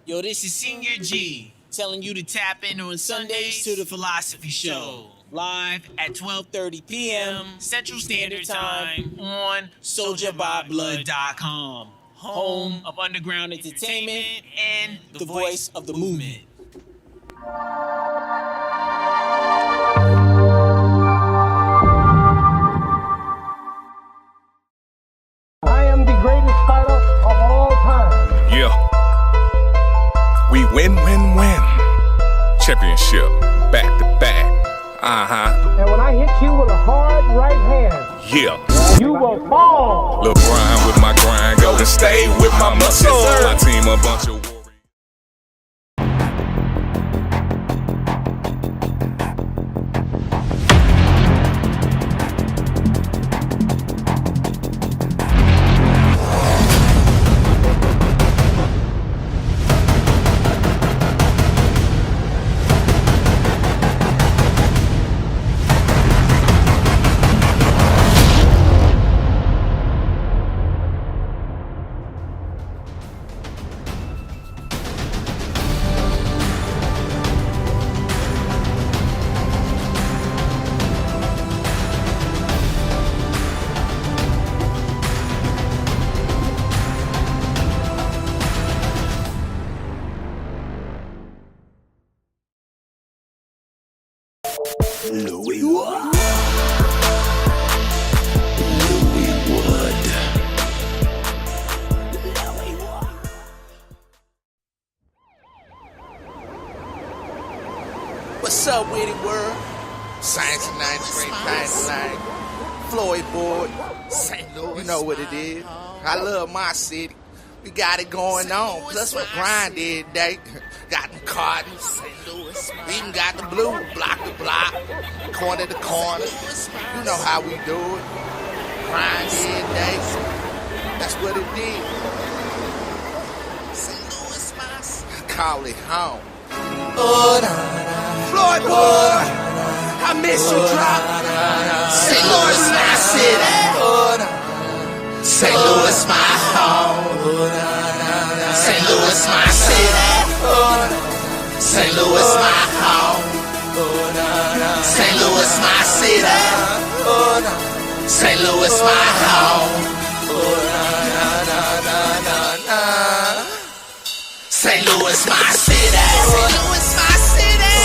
Yo, this is Senior G telling you to tap in on Sundays to the Philosophy Show. Live at 12:30 p.m. Central Standard Time on SoldierByBlood.com. Home of underground entertainment and the voice of the movement. I am the greatest fighter of all time. Yeah. We win. Championship. Back to back. And when I hit you with a hard right hand, Yeah. you will fall. Lil' Brian with my grind. Golden State with my muscles. My team a bunch of warriors. What's up, Witty World? Science and 93 Pipeline. Floyd Board. St. Louis. You know what it is. I love my city. We got it going on. Plus, we grind every day. Got them cartons. We even got the blue, block to block, corner to corner. You know how we do it. Grind every day. That's what it is. Call it home. Floyd Boy, I miss you, drop. St. Louis, my city. St. Louis, my home. St. Louis, my city. St. Louis, my home. St. Louis, my city. St. Louis, my home. St. Louis, my city.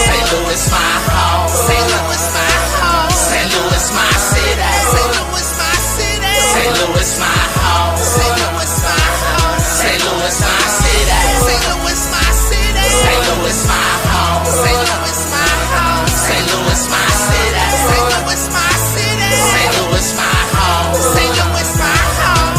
St. Louis, my home. St. Louis, my home. St. Louis, my city. St. Louis, my city. St. Louis, my home. St. Louis, my home. St. Louis, my city. St. Louis, my city. St. Louis, my home. St. Louis, my home. St. Louis, my city. St. Louis, my city. St. Louis, my home. St. Louis, my home.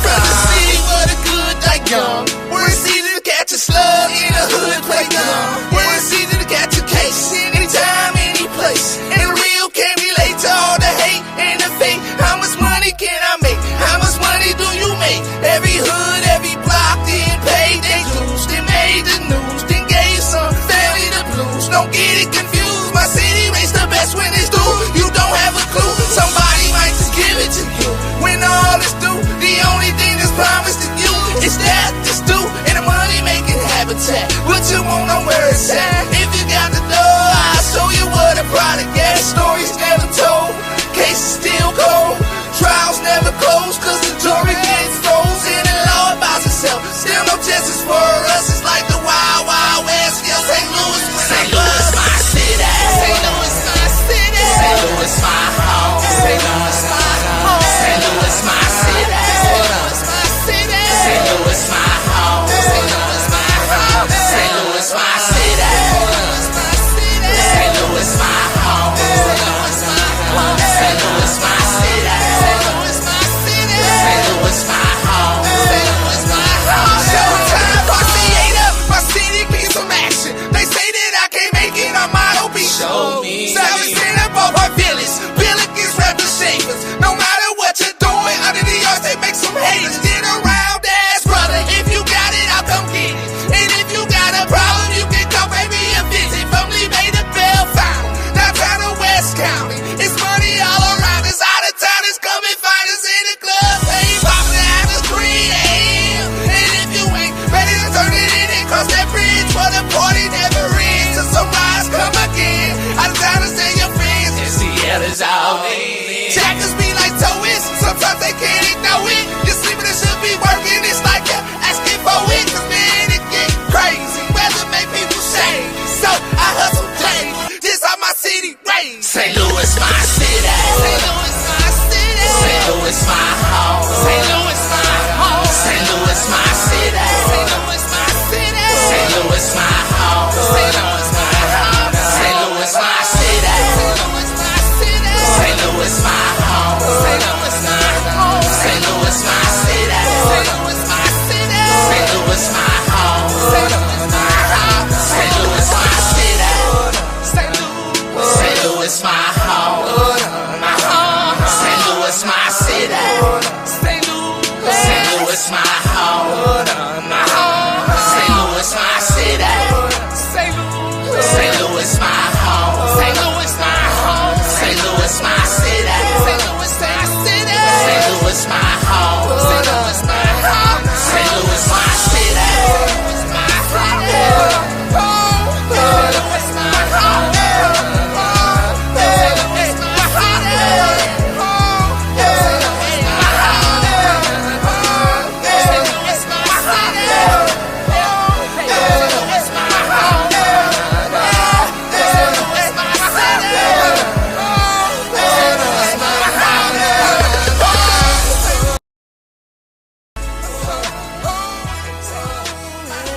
From the city where the good die young, where it's easy to catch a slug in a hood play dumb. Where it's easy to catch a case anytime, any place. And the real can't relate to all the hate and the fake. How much money can I make? How much money do you make? Every hood, every block, did pay their dues. They made the news, then gave some family the blues. Don't get it confused, my city rates the best when it's due. You don't have a clue, somebody might just give it to you. When all is due, the only thing that's promised to you is that it's due and the money making habitat. What you want, know where it's at. If you got the dough, I'll show you what a product is. Stories never told, cases still cold. Trials never close, cause the jury gets frozen and law about itself. Still no justice for us, it's like the wild, wild west. Yeah, St. Louis, St. Louis, my city. St. Louis, my city. St. Louis, my home. St. Louis, my home. St. Louis, my city. St. Louis, my city. St. Louis, my home. St. Louis, my home. St. Louis, my city. St. Louis, my home. St. Louis, my home. St. Louis, my city. St. Louis, my city. St. Louis, my home. St. Louis, my home. Showtime, Fox 8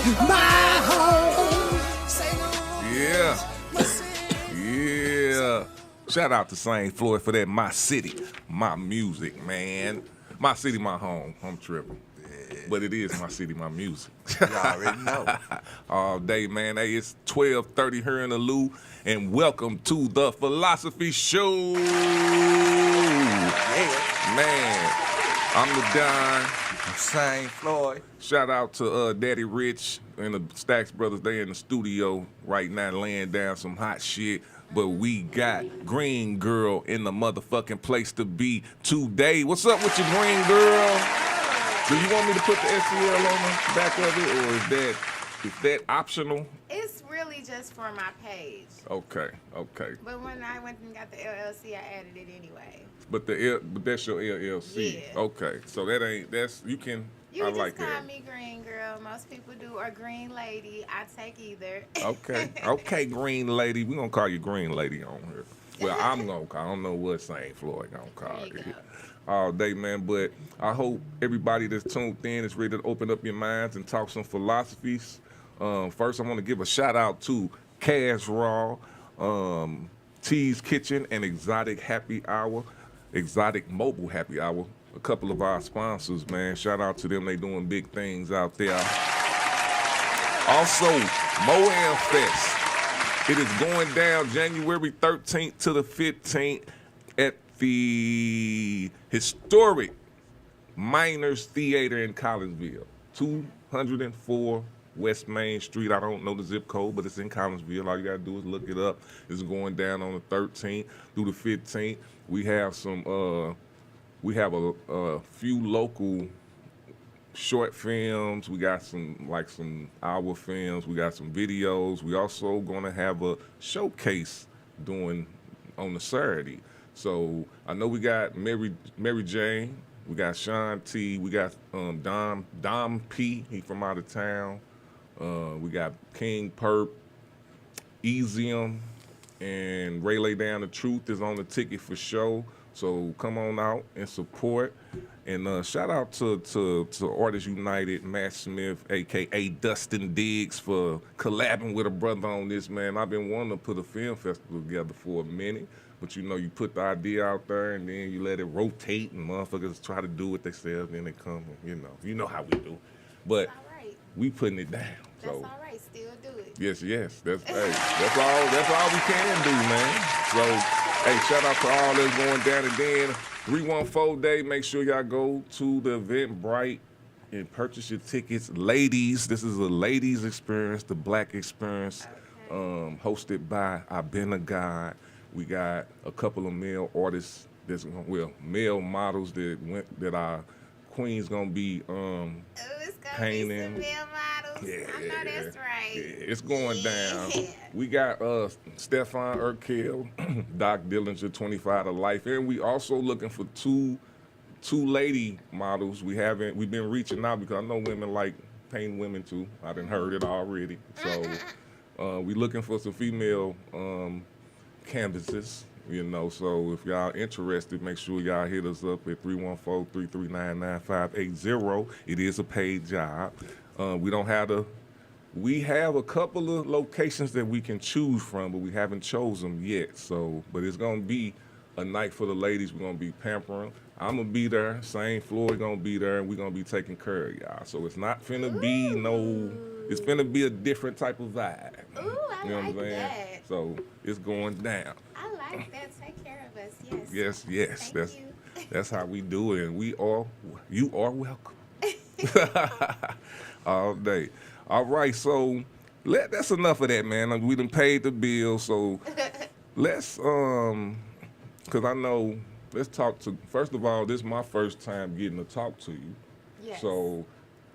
my home. Yeah. Yeah. Shout out to St. Floyd for that. My city, my music, man. My city, my home. I'm tripping. But it is my city, my music. You already know. All day, man. Hey, it's 12:30 here in the Lou, and welcome to the Philosophy Show. Yeah. Man, I'm the Don. St. Floyd. Shout out to Daddy Rich and the Stacks Brothers. They in the studio right now laying down some hot shit. But we got Greengirl in the motherfucking place to be today. What's up with you, Greengirl? Do you want me to put the STL on the back of it, or is that optional? It's really just for my page. Okay. But when I went and got the LLC, I added it anyway. But that's your LLC. Yeah. Okay. So you can. You I can like just call that. me Green Girl. Most people do, or Green Lady. I take either. Okay, Green Lady. We're gonna call you Green Lady on here. Well, I'm gonna call. I don't know what St. Floyd gonna call There you you. go. All day, man. But I hope everybody that's tuned in is ready to open up your minds and talk some philosophies. First, I want to give a shout out to Cash Raw, T's Kitchen, and Exotic Mobile Happy Hour. A couple of our sponsors, man. Shout out to them. They doing big things out there. Also, Moam Fest. It is going down January 13th to the 15th at the historic Miners Theater in Collinsville, 204 West Main Street. I don't know the zip code, but it's in Collinsville. All you gotta do is look it up. It's going down on the 13th through the 15th. We have a few local short films. We got some hour films. We got some videos. We also gonna have a showcase doing on the Saturday. So I know we got Mary Jane, we got Sean T, we got Dom P, he from out of town. We got King Perp, Easium, and Ray Lay Down the Truth is on the ticket for show. So come on out and support. And shout out to Artists United, Matt Smith, a.k.a. Dustin Diggs, for collabing with a brother on this, man. I've been wanting to put a film festival together for a minute. But you put the idea out there and then you let it rotate and motherfuckers try to do what they say, then they come and you know how we do. But All right. we putting it down. That's So all right. Still do it. yes. That's all we can do, man. So hey, shout out to all that's going down, and then 314 Day, make sure y'all go to the Eventbrite and purchase your tickets. Ladies, this is a ladies experience, the black experience, hosted by I've Been a God. We got a couple of male artists male models that our queen's gonna be It's gonna painting. be some male models. Yeah, I know that's right. Yeah, it's going down. Yeah. We got Stefan Urkel, Doc Dillinger, 25 to Life, and we also looking for two lady models. We've been reaching out because I know women like painting women too. I done heard it already. So we looking for some female canvases. So if y'all interested, make sure y'all hit us up at 314-339-9580. It is a paid job. We have a couple of locations that we can choose from, but we haven't chosen them yet. But it's gonna be a night for the ladies. We're gonna be pampering. I'm gonna be there. St. Floyd gonna be there, and we're gonna be taking care of y'all. So it's not finna be it's finna be a different type of vibe. Ooh, I like that. So it's going down. I like that. Take care of us. Yes. Yes. Thank you. That's how we do it, and you are welcome. All day. All right, so that's enough of that, man. We done paid the bill, so let's because I know, let's talk to, first of all, this is my first time getting to talk to you. Yes. So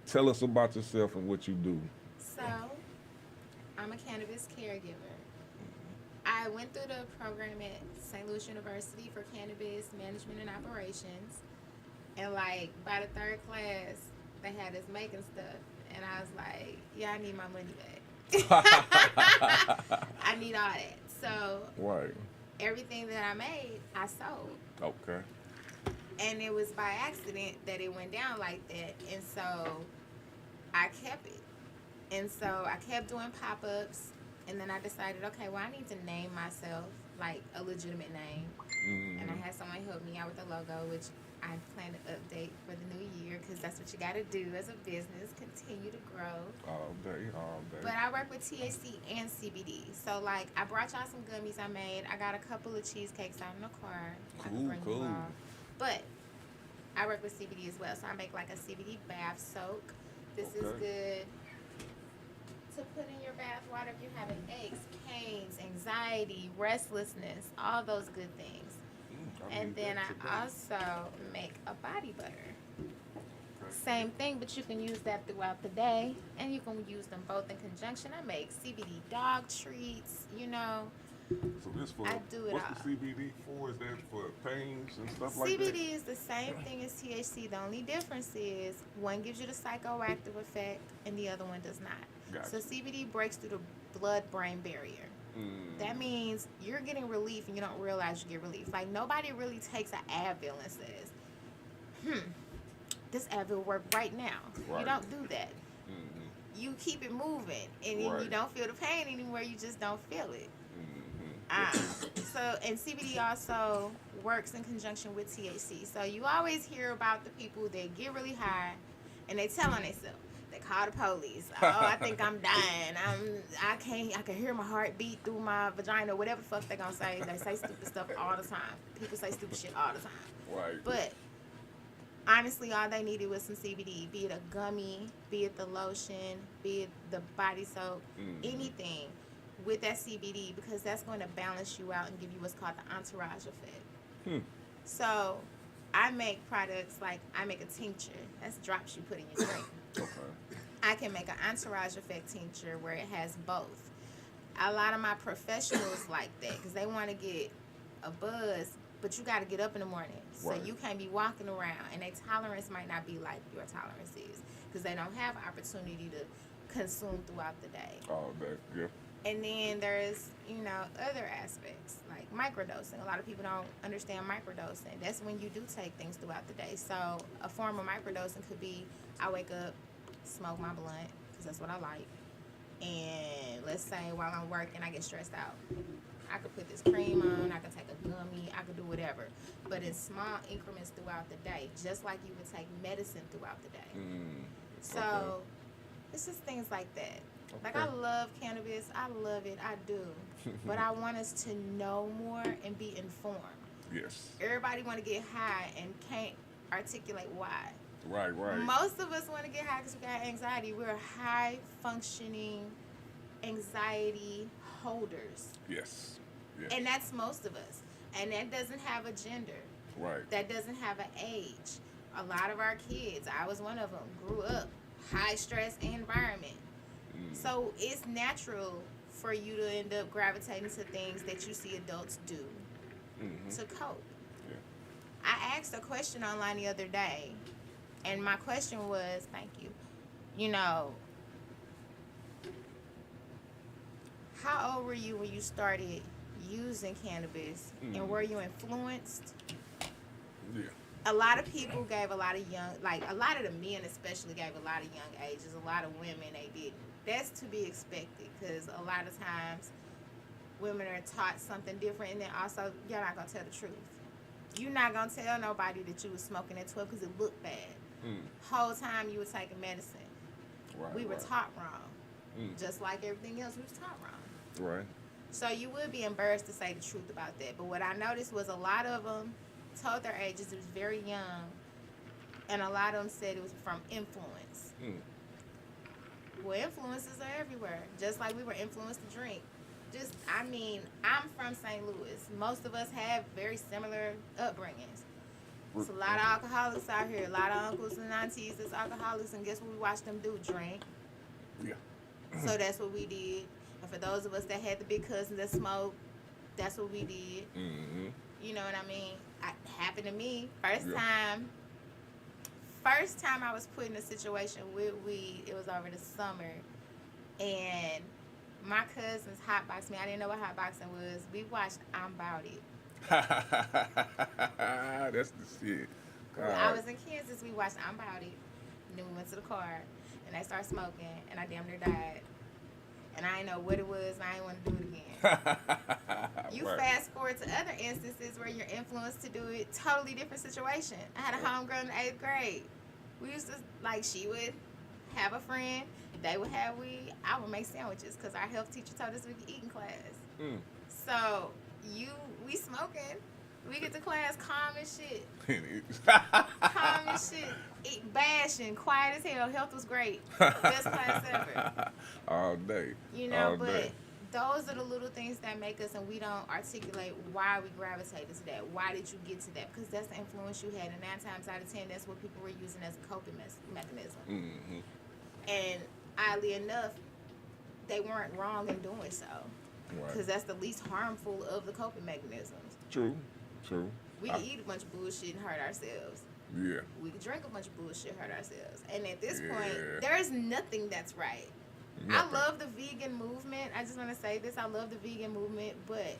tell us about yourself and what you do. So, I'm a cannabis caregiver. I went through the program at St. Louis University for cannabis management and operations. And by the third class, they had us making stuff. And I was like, yeah, I need my money back. I need all that. So Right. everything that I made, I sold. Okay. And it was by accident that it went down like that. And so I kept it. And so I kept doing pop-ups, and then I decided, okay, well, I need to name myself like a legitimate name. And I had someone help me out with the logo, which I plan to update for the new year because that's what you got to do as a business, continue to grow. All day, all day. But I work with THC and CBD. So, like, I brought y'all some gummies I made. I got a couple of cheesecakes out in the car. I can bring you all. But I work with CBD as well. So, I make, like, a CBD bath soak. This is good to put in your bath water if you're having aches, pains, anxiety, restlessness, all those good things. And then I also make a body butter. Same thing, but you can use that throughout the day, and you can use them both in conjunction. I make CBD dog treats, you know. So this for, I do it what's all. the CBD for? Is that for pains and stuff like that? CBD is the same thing as THC. The only difference is one gives you the psychoactive effect, and the other one does not. Gotcha. So CBD breaks through the blood-brain barrier. That means you're getting relief and you don't realize you get relief. Like, nobody really takes an Advil and says, this Advil work right now. Right. You don't do that. You keep it moving, and then you don't feel the pain anymore. You just don't feel it. And CBD also works in conjunction with THC. So you always hear about the people that get really high and they tell on themselves. They call the police. Oh, I think I'm dying. I can hear my heart beat through my vagina. Whatever the fuck they gonna say. They say stupid stuff all the time. People say stupid shit all the time. Right. But honestly, all they needed was some CBD. Be it a gummy, be it the lotion, be it the body soap, anything with that CBD, because that's going to balance you out and give you what's called the entourage effect. So I make products like I make a tincture. That's drops you put in your drink. I can make an entourage effect tincture where it has both. A lot of my professionals like that because they want to get a buzz, but you got to get up in the morning. So you can't be walking around, and their tolerance might not be like your tolerance is because they don't have opportunity to consume throughout the day. All day, yeah. And then there's, other aspects like microdosing. A lot of people don't understand microdosing. That's when you do take things throughout the day. So a form of microdosing could be I wake up, smoke my blunt, because that's what I like. And let's say while I'm working, I get stressed out. I could put this cream on, I could take a gummy, I could do whatever. But in small increments throughout the day, just like you would take medicine throughout the day. So it's just things like that. Like, I love cannabis. I love it. I do. But I want us to know more and be informed. Yes. Everybody want to get high and can't articulate why. Right. Most of us want to get high because we got anxiety. We're high-functioning anxiety holders. Yes. And that's most of us. And that doesn't have a gender. Right. That doesn't have an age. A lot of our kids, I was one of them, grew up high-stress environment. So it's natural for you to end up gravitating to things that you see adults do to cope. Yeah. I asked a question online the other day, and my question was, thank you, how old were you when you started using cannabis, and were you influenced? Yeah. A lot of people gave a lot of a lot of the men especially gave a lot of young ages. A lot of women, they didn't. That's to be expected because a lot of times women are taught something different, and then also you're not going to tell the truth. You're not going to tell nobody that you was smoking at 12 because it looked bad. Whole time you were taking medicine. Right. We were taught wrong. Just like everything else, we was taught wrong. Right. So you would be embarrassed to say the truth about that. But what I noticed was a lot of them told their ages. It was very young. And a lot of them said it was from influence. Well, influences are everywhere. Just like we were influenced to drink. I'm from St. Louis. Most of us have very similar upbringings. There's a lot of alcoholics out here. A lot of uncles and aunties that's alcoholics. And guess what we watch them do? Drink. Yeah. So that's what we did. And for those of us that had the big cousins that smoked, that's what we did. You know what I mean? It happened to me. First time I was put in a situation with weed, it was over the summer. And my cousins hotboxed me. I didn't know what hotboxing was. We watched I'm About It. That's the shit. I was in Kansas. We watched I'm About It. And then we went to the car. and they start smoking, and I damn near died. And I didn't know what it was, and I didn't want to do it again. You Right. fast forward to other instances where you're influenced to do it, totally different situation. I had a homegirl in the 8th grade. We used to, like, she would have a friend, they would have weed, I would make sandwiches because our health teacher told us we could eat in class. So, we smoking, we get to class calm as shit. Calm as shit. Eat, bashing, quiet as hell. Health was great. Best class ever. All day. You know, All but day. those are the little things that make us, and we don't articulate why we gravitated to that. Why did you get to that? Because that's the influence you had, and 9 times out of 10, that's what people were using as a coping mechanism. Mm-hmm. And oddly enough, they weren't wrong in doing so, because Right. that's the least harmful of the coping mechanisms. True. True. We can eat a bunch of bullshit and hurt ourselves. Yeah. We can drink a bunch of bullshit, hurt ourselves. And at this Yeah. point, there is nothing that's right. Nothing. I love the vegan movement. I just want to say this. I love the vegan movement, but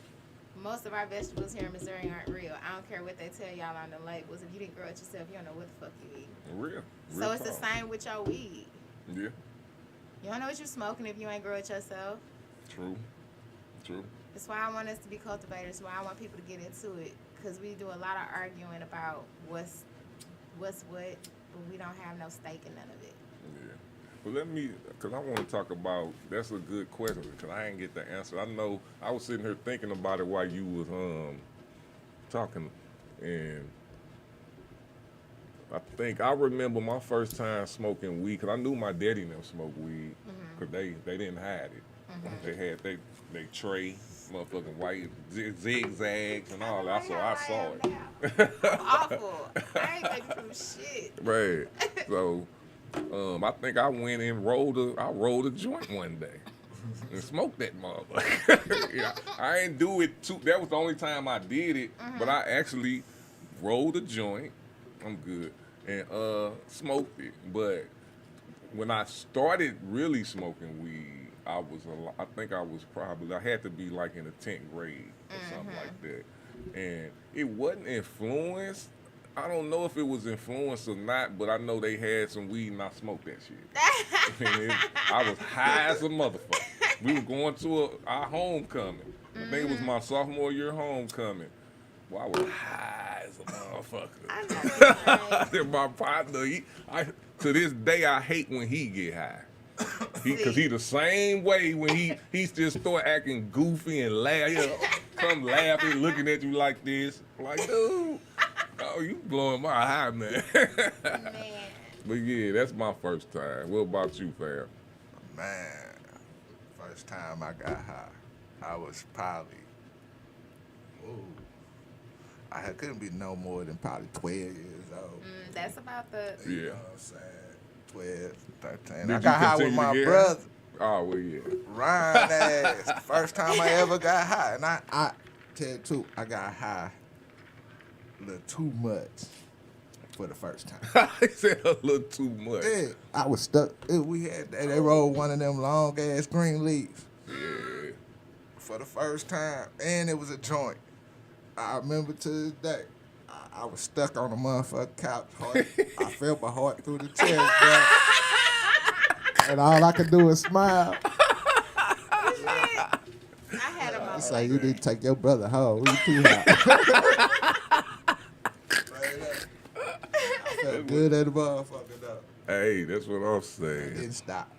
most of our vegetables here in Missouri aren't real. I don't care what they tell y'all on the labels. If you didn't grow it yourself, you don't know what the fuck you eat. Real. So it's the talk. same with your weed. Yeah. You don't know what you're smoking if you ain't grow it yourself. True. True. That's why I want us to be cultivators. Why I want people to get into it, because we do a lot of arguing about what's what, but we don't have no stake in none of it. Yeah. Well, let me, because I want to talk about, that's a good question, because I ain't get the answer. I know, I was sitting here thinking about it while you was talking, and I remember my first time smoking weed, because I knew my daddy never smoked weed, because they didn't hide it. They had they tray, motherfucking white zigzags and all that, so I saw it. Awful. I ain't making proof shit. Right. So, I think I went and rolled a joint one day and smoked that motherfucker. Yeah, I ain't do it too. That was the only time I did it, but I actually rolled a joint. I'm good, and smoked it. But when I started really smoking weed, I think I had to be like in the 10th grade or something like that, and it wasn't influenced. I don't know if it was influenced or not, but I know they had some weed and I smoked that shit. And I was high as a motherfucker. We were going to our homecoming. I think it was my sophomore year homecoming. Well, I was high as a motherfucker. I know that's right. My partner, to this day, I hate when he get high. Because he the same way when he just start acting goofy and laugh. Come laughing, looking at you like this. Like, dude, oh, you blowing my high, man. Man. But yeah, that's my first time. What about you, fam? Man, first time I got high, I was probably, I couldn't be no more than probably 12 years old. That's about the. Yeah. You know what I'm saying? 12, 13. Did I you got high with continue my to get brother, Oh, well, yeah. Ryan ass. First time I ever got high. And I tell you the truth, I got high a little too much for the first time. He said a little too much. Yeah, I was stuck. They rolled one of them long ass green leaves Yeah. for the first time, and it was a joint. I remember to this day, I was stuck on the motherfucking couch. I felt my heart through the chest, bro. And all I could do was smile. I had a moment. It's like, you need to take your brother home. You too hot. I felt good at the motherfucker, though. Hey, that's what I'm It saying. didn't stop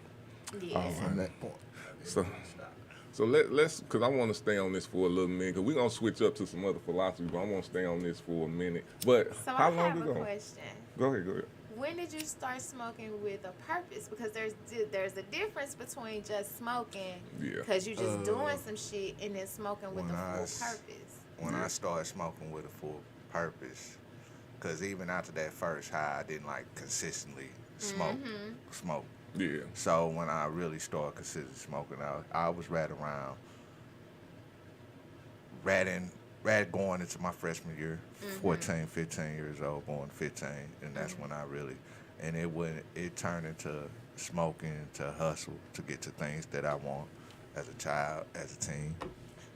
Yeah. from that point. So let's, because I want to stay on this for a little minute, because we're going to switch up to some other philosophy, but I want to stay on this for a minute. But So how I long have ago? a question. Go ahead. When did you start smoking with a purpose? Because there's a difference between just smoking, Yeah. because you just doing some shit, and then smoking with when a I full s- purpose. When I started smoking with a full purpose, because even after that first high, I didn't like consistently smoke. Yeah. So when I really started consistently smoking, I was right around, going into my freshman year, 14, 15 years old, going 15, and that's when I really, and it turned into smoking, to hustle, to get to things that I want as a child, as a teen.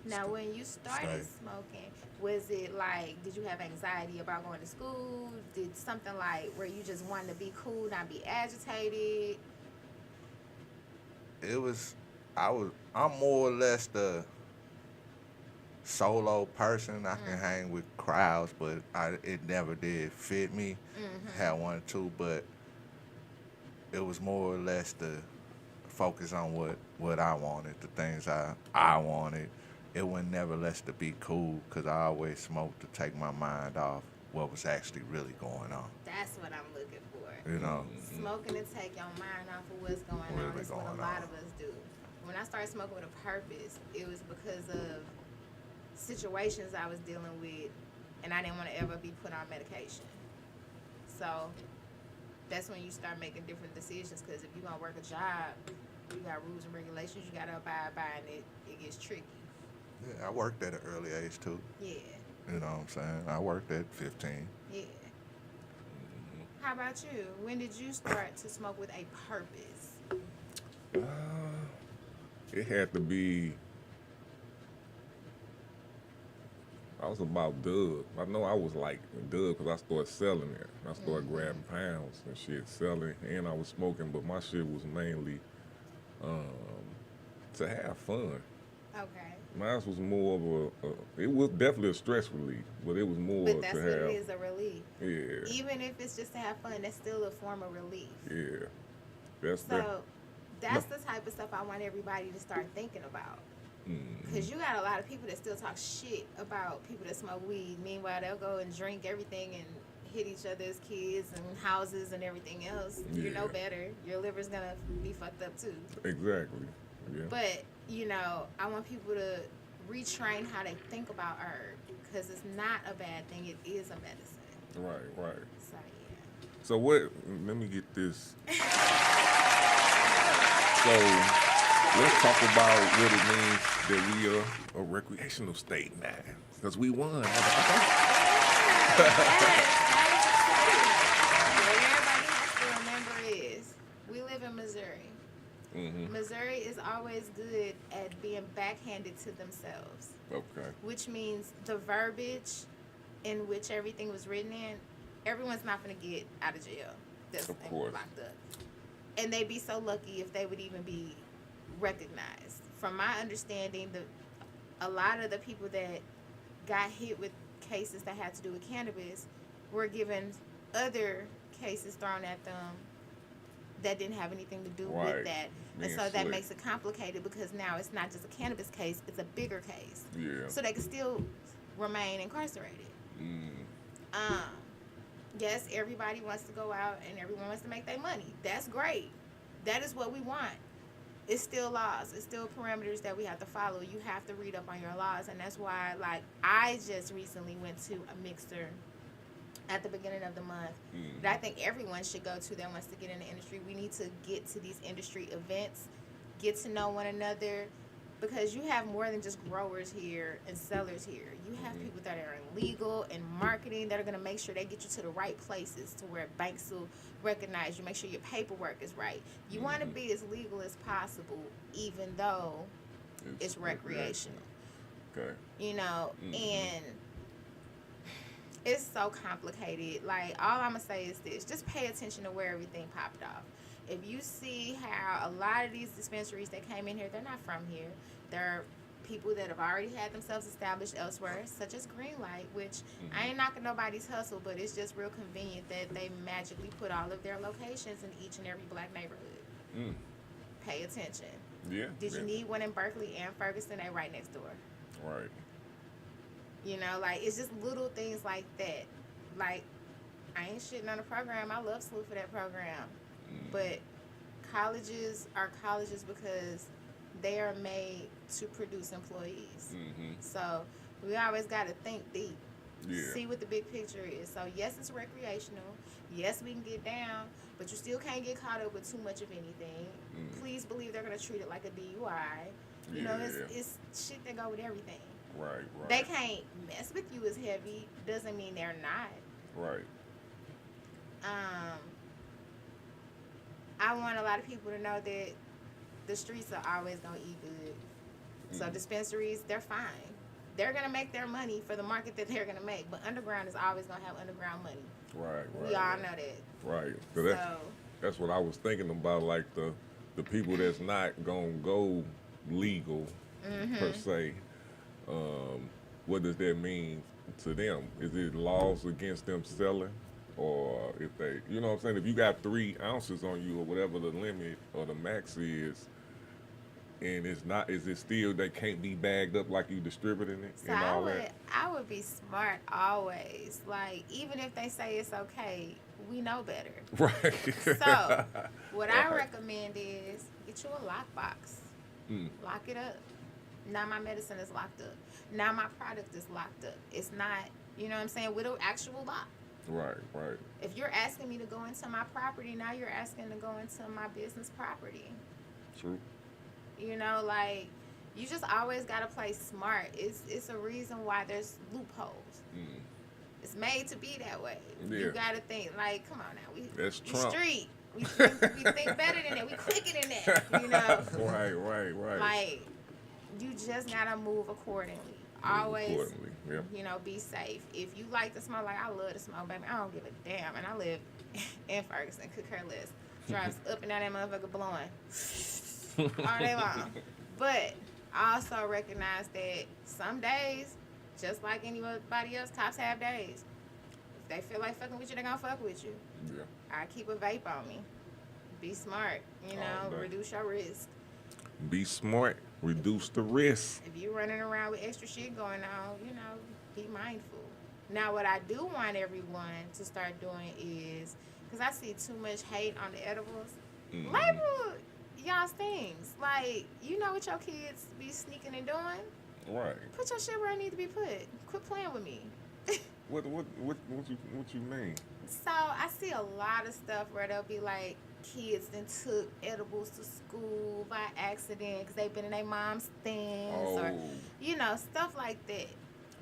Now, when you started smoking, was it like, did you have anxiety about going to school? Did something like where you just wanted to be cool, not be agitated? I'm more or less the solo person. I can hang with crowds, but it never did fit me. Had one or two, but it was more or less the focus on what I wanted, the things I wanted. It was never less to be cool, because I always smoked to take my mind off what was actually really going on. That's what I'm looking for. You know? Smoking to take your mind off of what's going on. Really That's what a going lot on. of us do. When I started smoking with a purpose, it was because of situations I was dealing with, and I didn't want to ever be put on medication. So that's when you start making different decisions, because if you're going to work a job, you got rules and regulations you got to abide by, and it gets tricky. Yeah, I worked at an early age too. Yeah. You know what I'm saying? I worked at 15. Yeah. How about you? When did you start to smoke with a purpose? It had to be. I was about Doug. I know I was like Doug because I started selling it. I started grabbing pounds and shit, selling, and I was smoking. But my shit was mainly to have fun. Okay. Mine was more of it was definitely a stress relief, but it was more But that's to what have. it is, a relief. Yeah. Even if it's just to have fun, that's still a form of relief. Yeah. That's So that's the type of stuff I want everybody to start thinking about. Because you got a lot of people that still talk shit about people that smoke weed. Meanwhile, they'll go and drink everything and hit each other's kids and houses and everything else. You know Yeah. better. Your liver's going to be fucked up too. Exactly. Yeah. But, you know, I want people to retrain how they think about herb. Because it's not a bad thing. It is a medicine. Right. So, yeah. So what? Let me get this. So let's talk about what it means that we are a recreational state now, because we won. What everybody has to remember is we live in Missouri. Missouri is always good at being backhanded to themselves, Okay. which means the verbiage in which everything was written in, everyone's not going to get out of jail. That's Of course. locked up. And they'd be so lucky if they would even be recognized. From my understanding, a lot of the people that got hit with cases that had to do with cannabis were given other cases thrown at them that didn't have anything to do Right. with that. And Being so that slick. makes it complicated, because now it's not just a cannabis case, it's a bigger case. Yeah. So they can still remain incarcerated. Yes, everybody wants to go out and everyone wants to make their money. That's great. That is what we want. It's still laws. It's still parameters that we have to follow. You have to read up on your laws. And that's why, like, I just recently went to a mixer at the beginning of the month that I think everyone should go to that wants to get in the industry. We need to get to these industry events, get to know one another, because you have more than just growers here and sellers here. You have people that are in legal and marketing that are going to make sure they get you to the right places to where banks will recognize you, make sure your paperwork is right. You want to be as legal as possible, even though it's recreational. Okay. You know, and it's so complicated. Like, all I'm going to say is this. Just pay attention to where everything popped off. If you see how a lot of these dispensaries that came in here, they're not from here. They're people that have already had themselves established elsewhere, such as Greenlight, which I ain't knocking nobody's hustle, but it's just real convenient that they magically put all of their locations in each and every black neighborhood. Pay attention. Yeah. Did you need one in Berkeley and Ferguson? They right next door. Right. You know, like, it's just little things like that. Like, I ain't shitting on the program. I love SLU for that program. But colleges are colleges because they are made to produce employees. So we always got to think deep. Yeah. See what the big picture is. So, yes, it's recreational. Yes, we can get down. But you still can't get caught up with too much of anything. Please believe they're going to treat it like a DUI. You know, it's shit that go with everything. Right. They can't mess with you as heavy. Doesn't mean they're not. Right. I want a lot of people to know that the streets are always going to eat good. So dispensaries, they're fine. They're going to make their money for the market that they're going to make. But underground is always going to have underground money. Right. We all know that. Right. So that's what I was thinking about, like the the people that's not gonna go legal per se, what does that mean to them? Is it laws against them selling? Or if they, you know what I'm saying, if you got 3 ounces on you or whatever the limit or the max is, and it's not, is it still they can't be bagged up like you distributing it So and all that? I would be smart always. Like, even if they say it's okay, we know better. Right. So what I Right. recommend is get you a lockbox. Lock it up. Now my medicine is locked up. Now my product is locked up. It's not, you know what I'm saying, with an actual lock. Right. If you're asking me to go into my property, now you're asking to go into my business property. True. You know, like, you just always got to play smart. It's a reason why there's loopholes. It's made to be that way. Yeah. You got to think, like, come on now. That's We Trump. street. We think better than that. We quicker than that, you know? Right. Like, you just got to move accordingly. Always, Accordingly, yeah. you know, be safe. If you like to smoke, like I love to smoke, baby, I don't give a damn. And I live in Ferguson, could care less. Drives up and down that motherfucker blowing all day long. But I also recognize that some days, just like anybody else, cops have days. If they feel like fucking with you, they're gonna fuck with you. Yeah. I keep a vape on me. Be smart, you know, reduce your risk. Be smart, reduce the risk. If you're running around with extra shit going on, you know, be mindful. Now, what I do want everyone to start doing is, because I see too much hate on the edibles, label y'all's things. Like, you know what your kids be sneaking and doing? Right. Put your shit where it need to be put. Quit playing with me. What you mean? So, I see a lot of stuff where they'll be like, kids then took edibles to school by accident because they've been in their mom's things or, you know, stuff like that.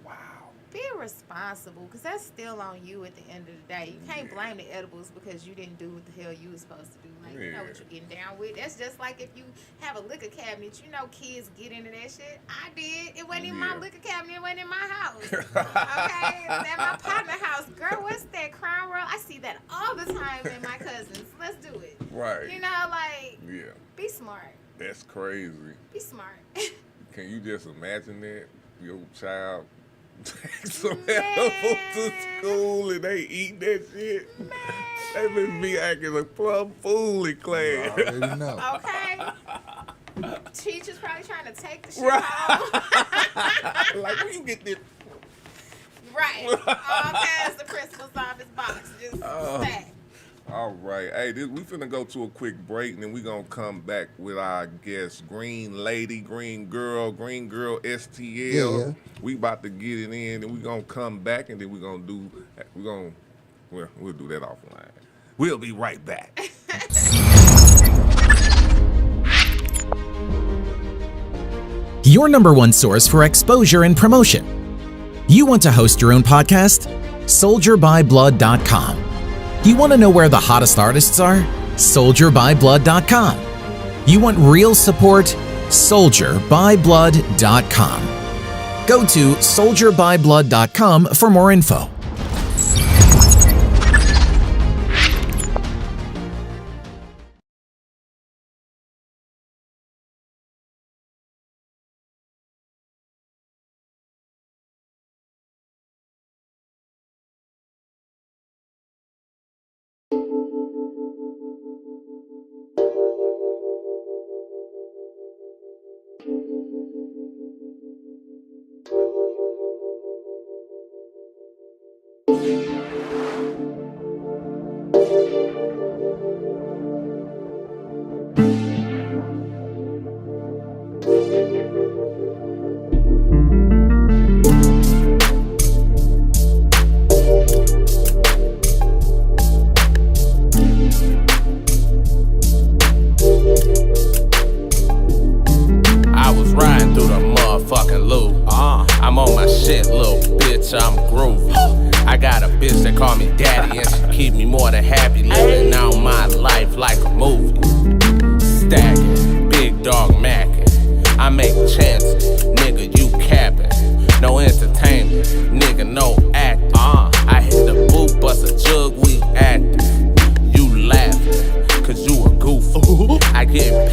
Wow. Be responsible, because that's still on you at the end of the day. You can't blame the edibles because you didn't do what the hell you was supposed to do. Like, you know what you're getting down with. That's just like if you have a liquor cabinet, you know kids get into that shit. I did. It wasn't in my liquor cabinet. It wasn't in my house. Okay? It's at my partner's house. Girl, what's that, Crown Royal? I see that all the time in my cousins. Let's do it. Right. You know, like, Yeah. be smart. That's crazy. Be smart. Can you just imagine that? Your child takes some edibles to school and they eat that shit? Man. They been be acting a plum fool in class. I already know. Okay? Teacher's probably trying to take the shit Right. home. Like, where you get this? Right. All past the principal's office box. Just stack. All right. Hey, we finna go to a quick break, and then we gonna come back with our guest, Green Lady, Green Girl STL. Yeah. We about to get it in, and we gonna come back, and then we'll do that offline. We'll be right back. Your number one source for exposure and promotion. You want to host your own podcast? SoldierByBlood.com. You want to know where the hottest artists are? SoldierByBlood.com. You want real support? SoldierByBlood.com. Go to SoldierByBlood.com for more info. I'm on my shit, little bitch, I'm groovy. I got a bitch that call me daddy and she keep me more than happy, living out my life like a movie. Stacking, big dog macking. I make chances, nigga, you capping. No entertainment, nigga, no acting. I hit the booth, bust a jug, we acting. You laughing, cause you a goof. I get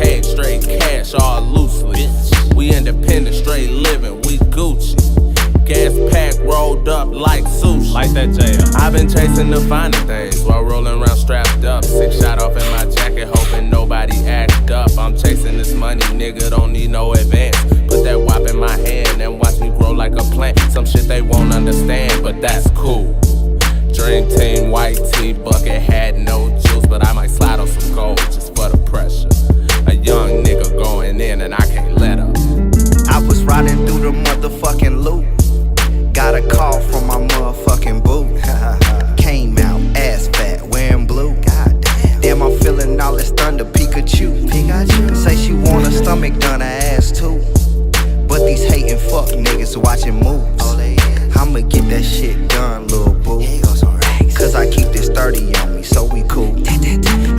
chasing the finer things while rolling around strapped up. 6 shot off in my jacket, hoping nobody act up. I'm chasing this money, nigga, don't need no advance. Put that wop in my hand and watch me grow like a plant. Some shit they won't understand, but that's cool. Dream team, white tee, bucket hat, no juice, but I might slide on some gold just for the pressure. A young nigga going in and I can't let up. I was riding through the motherfucking loop. Got a call from my motherfucking boo. Came out ass fat, wearing blue. Damn, I'm feeling all this thunder, Pikachu. Say she want her stomach done, her ass too. But these hating fuck niggas watching moves. I'ma get that shit done, little boo. Cause I keep this 30 on me, so we cool.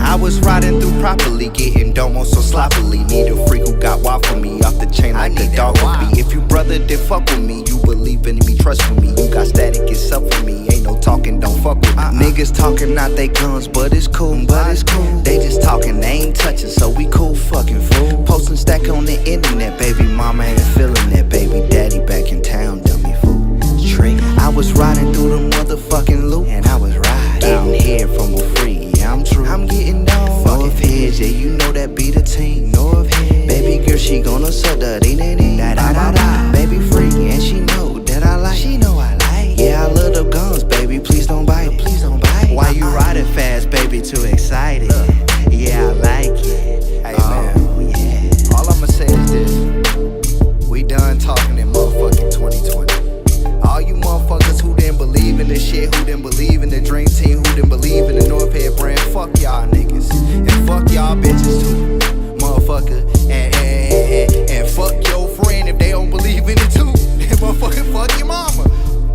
I was riding through properly, getting domo so sloppily. Need a freak who got wild for me, off the chain like the dog with me. If you brother, then fuck with me. You believe in me, trust with me. You got static, it's up for me. Ain't no talking, don't fuck with me. Niggas talking out they guns, but it's cool, They just talking, they ain't touching, so we cool, fucking fool. Posting stack on the internet, baby mama ain't feeling it. Baby daddy back in town, dummy fool. I was riding through the motherfucking loop, and I was riding, getting head from a free. Yeah, I'm true. I'm getting down. North Heads, yeah, you know that be the team. North Heads, baby girl, she gonna suck the da. Baby free, and she know that I like. She know I like. Yeah, I love the guns, baby. Please don't bite. Please don't bite. Why you riding fast, baby? Too excited. Yeah, I like it. Hey man, yeah. All I'ma say is this: we done talking in motherfucking 2020. All you motherfuckers who didn't believe in this shit, who didn't believe in the dream team, who didn't believe in the North Head brand, fuck y'all niggas. And fuck y'all bitches too, motherfucker. And fuck your friend if they don't believe in it too. And motherfucker, fuck your mama.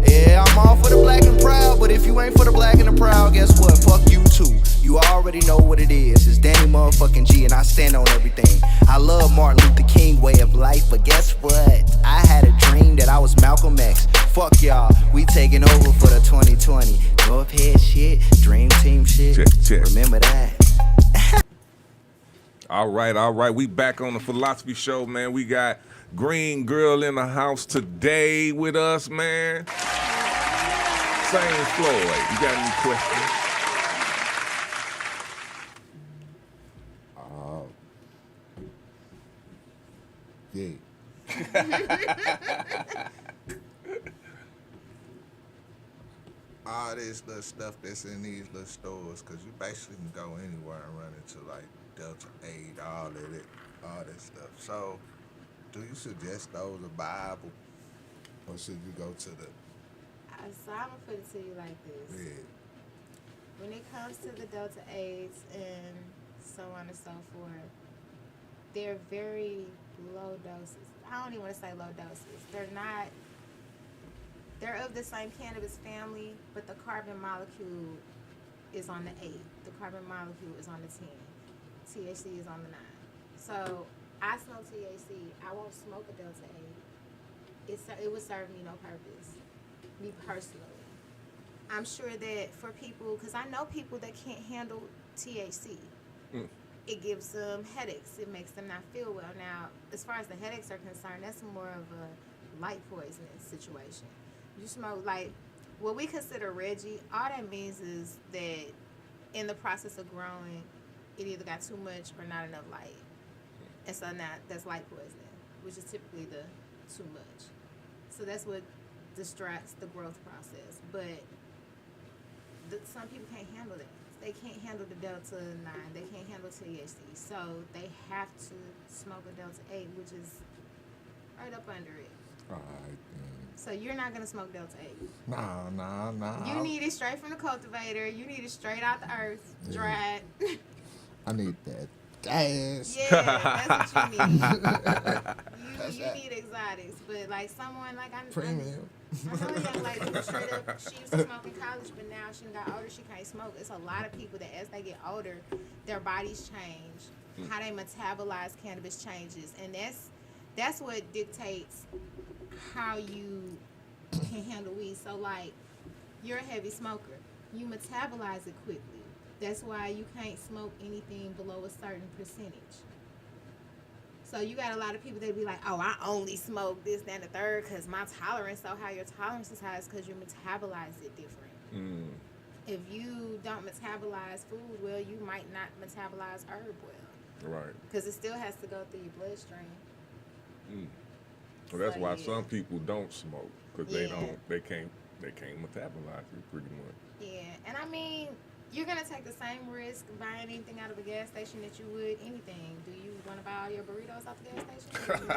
Yeah, I'm all for the black and proud, but if you ain't for the black and the proud, guess what? Fuck you too. You already know what it is. It's Danny motherfucking G, and I stand on everything. I love Martin Luther King way of life, but guess what? I had a dream that I was Malcolm X. Fuck y'all, we taking over for the 2020. North Head shit, dream team shit. Check. Remember that. All right. We back on the Philosophy Show, man. We got Greengirl in the house today with us, man. Same Floyd. You got any questions? All this little stuff that's in these little stores, because you basically can go anywhere and run into like Delta 8, all that stuff. So, do you suggest those are viable, or should you go to the? So I'm gonna put it to you like this. Yeah. When it comes to the Delta 8s and so on and so forth, they're very low doses. I don't even want to say low doses. They're of the same cannabis family, but the carbon molecule is on the 8. The carbon molecule is on the 10. THC is on the 9. So I smoke THC. I won't smoke a Delta 8. It would serve me no purpose, me personally. I'm sure that for people, because I know people that can't handle THC. It gives them headaches. It makes them not feel well. Now, as far as the headaches are concerned, that's more of a light poisoning situation. You smoke, like, what we consider Reggie, all that means is that in the process of growing, it either got too much or not enough light. And so now that's light poisoning, which is typically the too much. So that's what distracts the growth process. But some people can't handle that. They can't handle the Delta 9. They can't handle THC. So they have to smoke a Delta 8, which is right up under it. All right. So you're not going to smoke Delta 8. Nah. You need it straight from the cultivator. You need it straight out the earth, dried. I need that gas. Yeah, that's what you need. You need exotics. But like someone, like Premium. I know a young lady straight up, she used to smoke in college, but now she got older, she can't smoke. It's a lot of people that as they get older, their bodies change. How they metabolize cannabis changes. And that's what dictates how you can handle weed. So like, you're a heavy smoker. You metabolize it quickly. That's why you can't smoke anything below a certain percentage. So you got a lot of people that be like, oh, I only smoke this, that, and the third because my tolerance so high. Your tolerance is high is because you metabolize it different. if you don't metabolize food well, you might not metabolize herb well. Right. Because it still has to go through your bloodstream. So that's why yeah. some people don't smoke because Yeah. they can't metabolize it pretty much. Yeah, and I mean, you're gonna take the same risk buying anything out of a gas station that you would anything. Do you want to buy all your burritos off the gas station?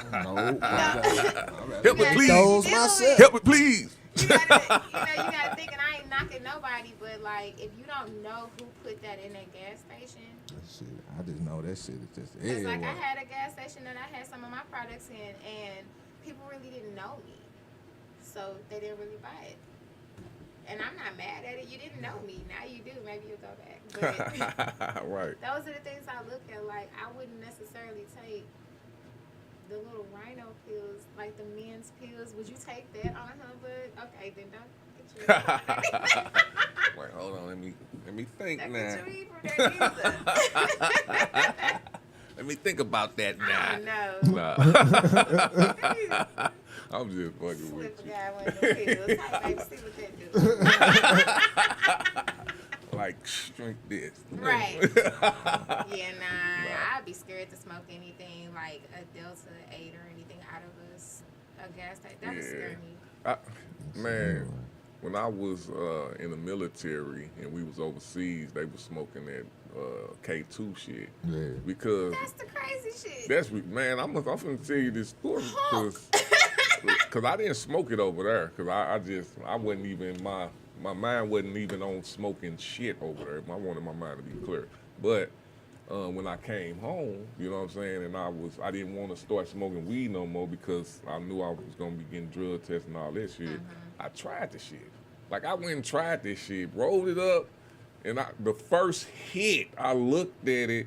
Help me, please. Those myself. Help me, please. You gotta think, and I ain't knocking nobody, but like, if you don't know who put that in that gas station, Shit, I just know that shit is just it's like I everywhere. had a gas station that I had some of my products in, and people really didn't know me, so they didn't really buy it. And I'm not mad at it. You didn't know me. Now you do. Maybe you'll go back. But Right. those are the things I look at. Like, I wouldn't necessarily take the little rhino pills, like the men's pills. Would you take that on a humbug? Okay, then don't get your Wait, hold on. Let me think don't now. get your weed from that either. Let me think about that now. No. Nah. I'm just fucking with Slip a you. guy one of them pills. Hey, baby, see what that do. Like, drink this. Right. Yeah, nah. I'd be scared to smoke anything like a Delta 8 or anything out of a gas tank. That would scare me. Man, when I was in the military and we was overseas, they was smoking that K2 shit. Yeah. Because That's the crazy shit. man, I'm gonna tell you this story because I didn't smoke it over there because I wasn't even my mind wasn't even on smoking shit over there. I wanted my mind to be clear. But when I came home, you know what I'm saying, and I didn't want to start smoking weed no more because I knew I was gonna be getting drug tests and all that shit. I tried the shit. Like I went and tried this shit, rolled it up, and the first hit, I looked at it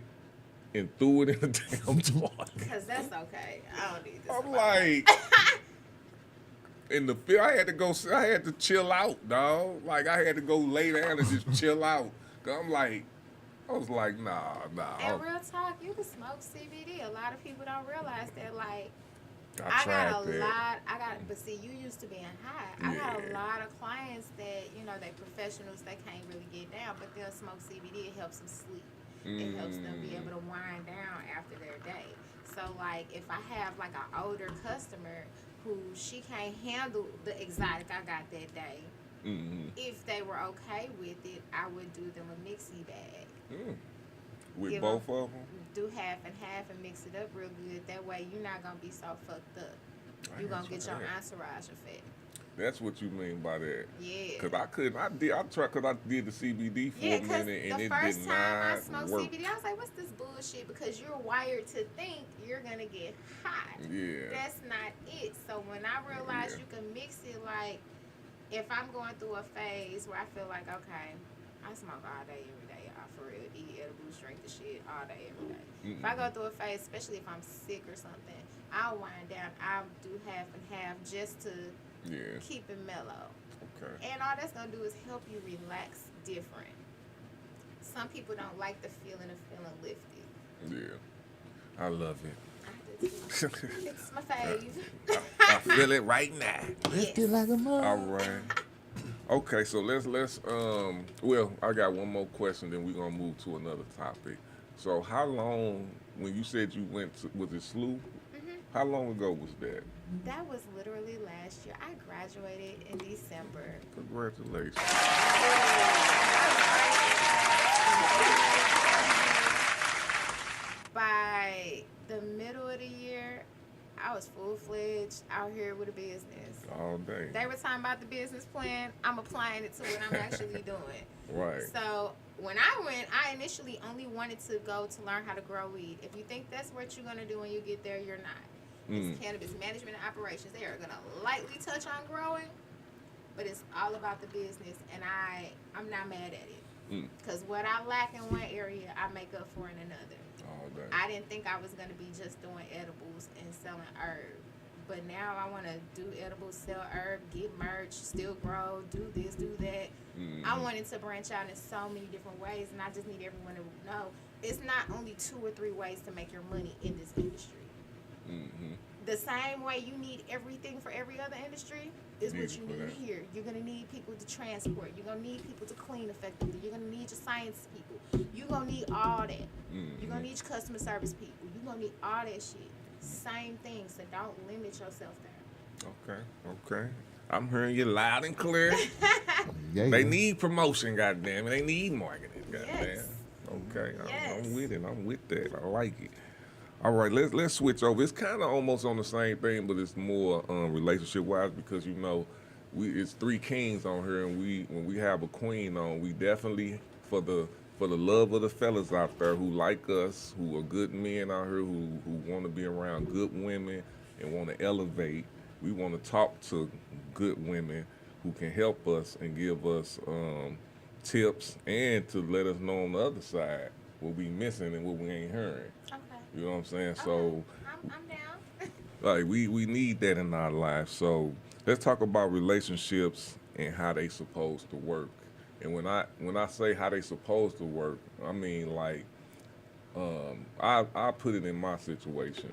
and threw it in the damn toilet. Because that's okay. I don't need this. I'm like, in the field, I had to chill out, dog. Like I had to go lay down and just chill out. Cause I was like, nah. And real talk, you can smoke CBD. A lot of people don't realize that. Like, I tried but see, you used to being high. I got a lot of clients that, they professionals, they can't really get down, but they'll smoke CBD. It helps them sleep. It helps them be able to wind down after their day. So, like, if I have, like, an older customer who she can't handle the exotic I got that day, if they were okay with it, I would do them a mixy bag. With Give both of them? Do half and half and mix it up real good. That way you're not going to be so fucked up. You're going to get your entourage effect. That's what you mean by that. Yeah. Cause I tried because I did the CBD for a minute and the it first did time I not smoked work. CBD, I was like, what's this bullshit? Because you're wired to think you're going to get high. Yeah. That's not it. So when I realized you can mix it, like, if I'm going through a phase where I feel like, okay, I smoke all day, every day, y'all, for real, eat edibles, drink the shit all day, every day. If I go through a phase, especially if I'm sick or something, I'll wind down. I'll do half and half just to keep it mellow. Okay. And all that's going to do is help you relax different. Some people don't like the feeling of feeling lifted. Yeah. I love it. I do too. It's my fave. I feel it right now. Lift it like a mug. All right. Okay, so let's well, I got one more question, then we're gonna move to another topic. So how long, when you said you went to, was it SLU? How long ago was that? That was literally last year. I graduated in December. Congratulations. By the middle of the year, I was full-fledged out here with a business. All day. They were talking about the business plan. I'm applying it to what I'm actually doing. Right. So when I went, I initially only wanted to go to learn how to grow weed. If you think that's what you're going to do when you get there, you're not. It's cannabis management and operations. They are going to lightly touch on growing, but it's all about the business, and I'm not mad at it. Because what I lack in one area, I make up for in another. All day. I didn't think I was going to be just doing edibles and selling herb. But now I want to do edibles, sell herb, get merch, still grow, do this, do that. I wanted to branch out in so many different ways, and I just need everyone to know it's not only 2 or 3 ways to make your money in this industry. The same way you need everything for every other industry is what you need here. You're gonna need people to transport. You're gonna need people to clean effectively. You're gonna need your science people. You're gonna need all that. You're gonna need your customer service people. You're gonna need all that shit. Same thing. So don't limit yourself there. Okay. I'm hearing you loud and clear. They need promotion, goddamn it. They need marketing, goddamn. Yes. Okay, Yes. I'm with it. I'm with that. I like it. All right, let's switch over. It's kind of almost on the same thing, but it's more relationship wise because it's three kings on here, and when we have a queen on, we definitely for the love of the fellas out there who like us, who are good men out here, who want to be around good women and want to elevate. We want to talk to good women who can help us and give us tips and to let us know on the other side what we missing and what we ain't hearing. Okay. You know what I'm saying? Okay. So, I'm down. like, we need that in our life. So let's talk about relationships and how they supposed to work. And when I say how they supposed to work, I mean like I put it in my situation.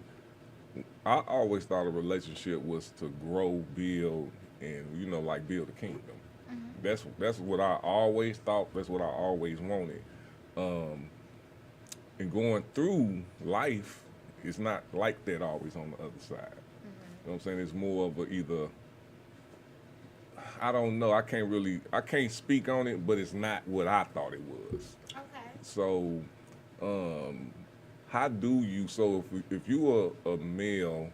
I always thought a relationship was to grow, build, and like build a kingdom. That's what I always thought. That's what I always wanted. And going through life, it's not like that always on the other side. You know what I'm saying? It's more of I don't know. I can't speak on it, but it's not what I thought it was. Okay. So, how do you? So if you are a male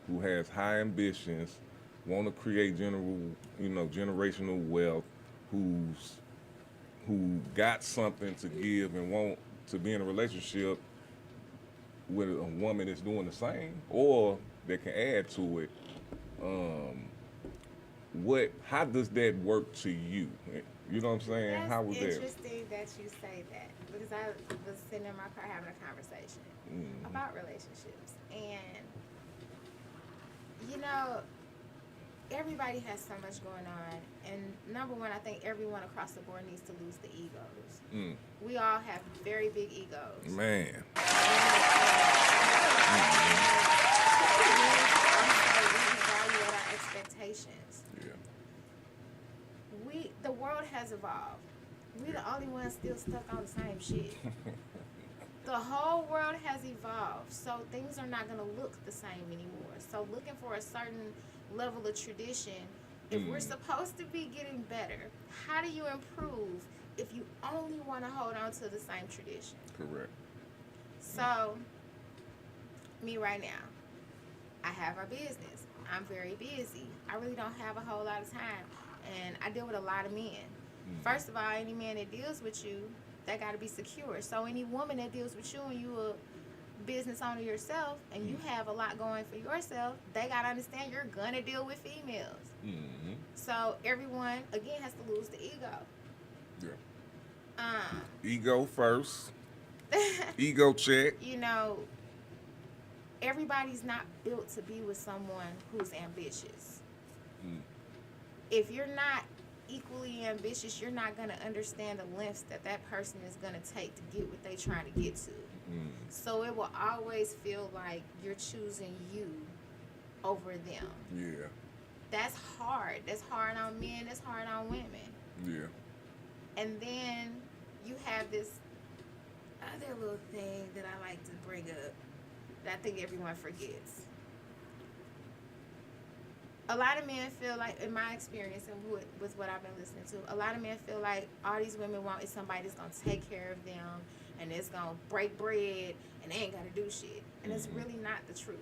who has high ambitions, want to create generational wealth, who got something to give and want to be in a relationship with a woman that's doing the same or that can add to it, how does that work to you? You know what I'm saying? That's How was that? interesting that you say that because I was sitting in my car having a conversation about relationships, and everybody has so much going on, and number one, I think everyone across the board needs to lose the egos. We all have very big egos. Man. Evaluate our expectations. Yeah. The world has evolved. We the only ones still stuck on the same shit. The whole world has evolved, so things are not going to look the same anymore. So looking for a certain level of tradition, if we're supposed to be getting better, how do you improve if you only want to hold on to the same tradition? Correct. So, me right now, I have a business. I'm very busy. I really don't have a whole lot of time, and I deal with a lot of men. First of all, any man that deals with you, they got to be secure. So any woman that deals with you and you a business owner yourself and you have a lot going for yourself, they got to understand you're going to deal with females. So everyone, again, has to lose the ego. Yeah. Ego first. Ego check. Everybody's not built to be with someone who's ambitious. If you're not equally ambitious, you're not going to understand the lengths that person is going to take to get what they're trying to get to. So it will always feel like you're choosing you over them. Yeah. That's hard. That's hard on men. That's hard on women. Yeah. And then you have this other little thing that I like to bring up that I think everyone forgets. A lot of men feel like, in my experience and with what I've been listening to, a lot of men feel like all these women want is somebody that's going to take care of them and it's going to break bread and they ain't got to do shit. And it's really not the truth.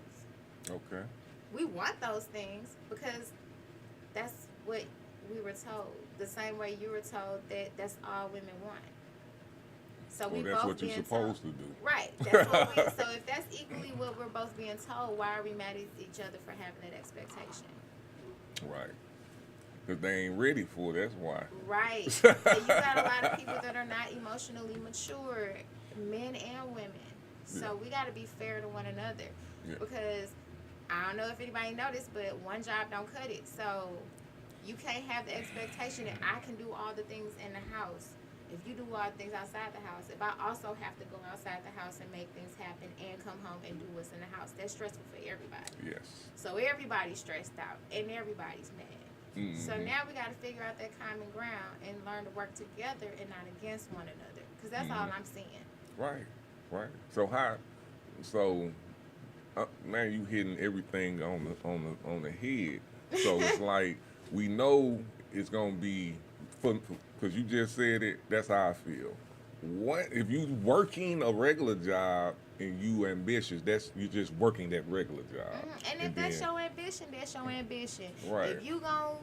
Okay. We want those things because that's what we were told. The same way you were told that that's all women want. So we that's both what you're being supposed told, to do. Right. That's what so if that's equally what we're both being told, why are we mad at each other for having that expectation? Right. Because they ain't ready for it, that's why. Right. So you got a lot of people that are not emotionally mature, men and women. So we got to be fair to one another. Yeah. Because I don't know if anybody noticed, but one job don't cut it. So you can't have the expectation that I can do all the things in the house if you do all things outside the house, if I also have to go outside the house and make things happen and come home and do what's in the house, that's stressful for everybody. Yes. So everybody's stressed out and everybody's mad. Mm-hmm. So now we got to figure out that common ground and learn to work together and not against one another. Because that's all I'm seeing. Right. So man, you hitting everything on the head. So it's like we know it's gonna be because you just said it. That's how I feel. What if you working a regular job and you ambitious? That's you just working that regular job. And if that's your ambition, that's your ambition. Right. If you gonna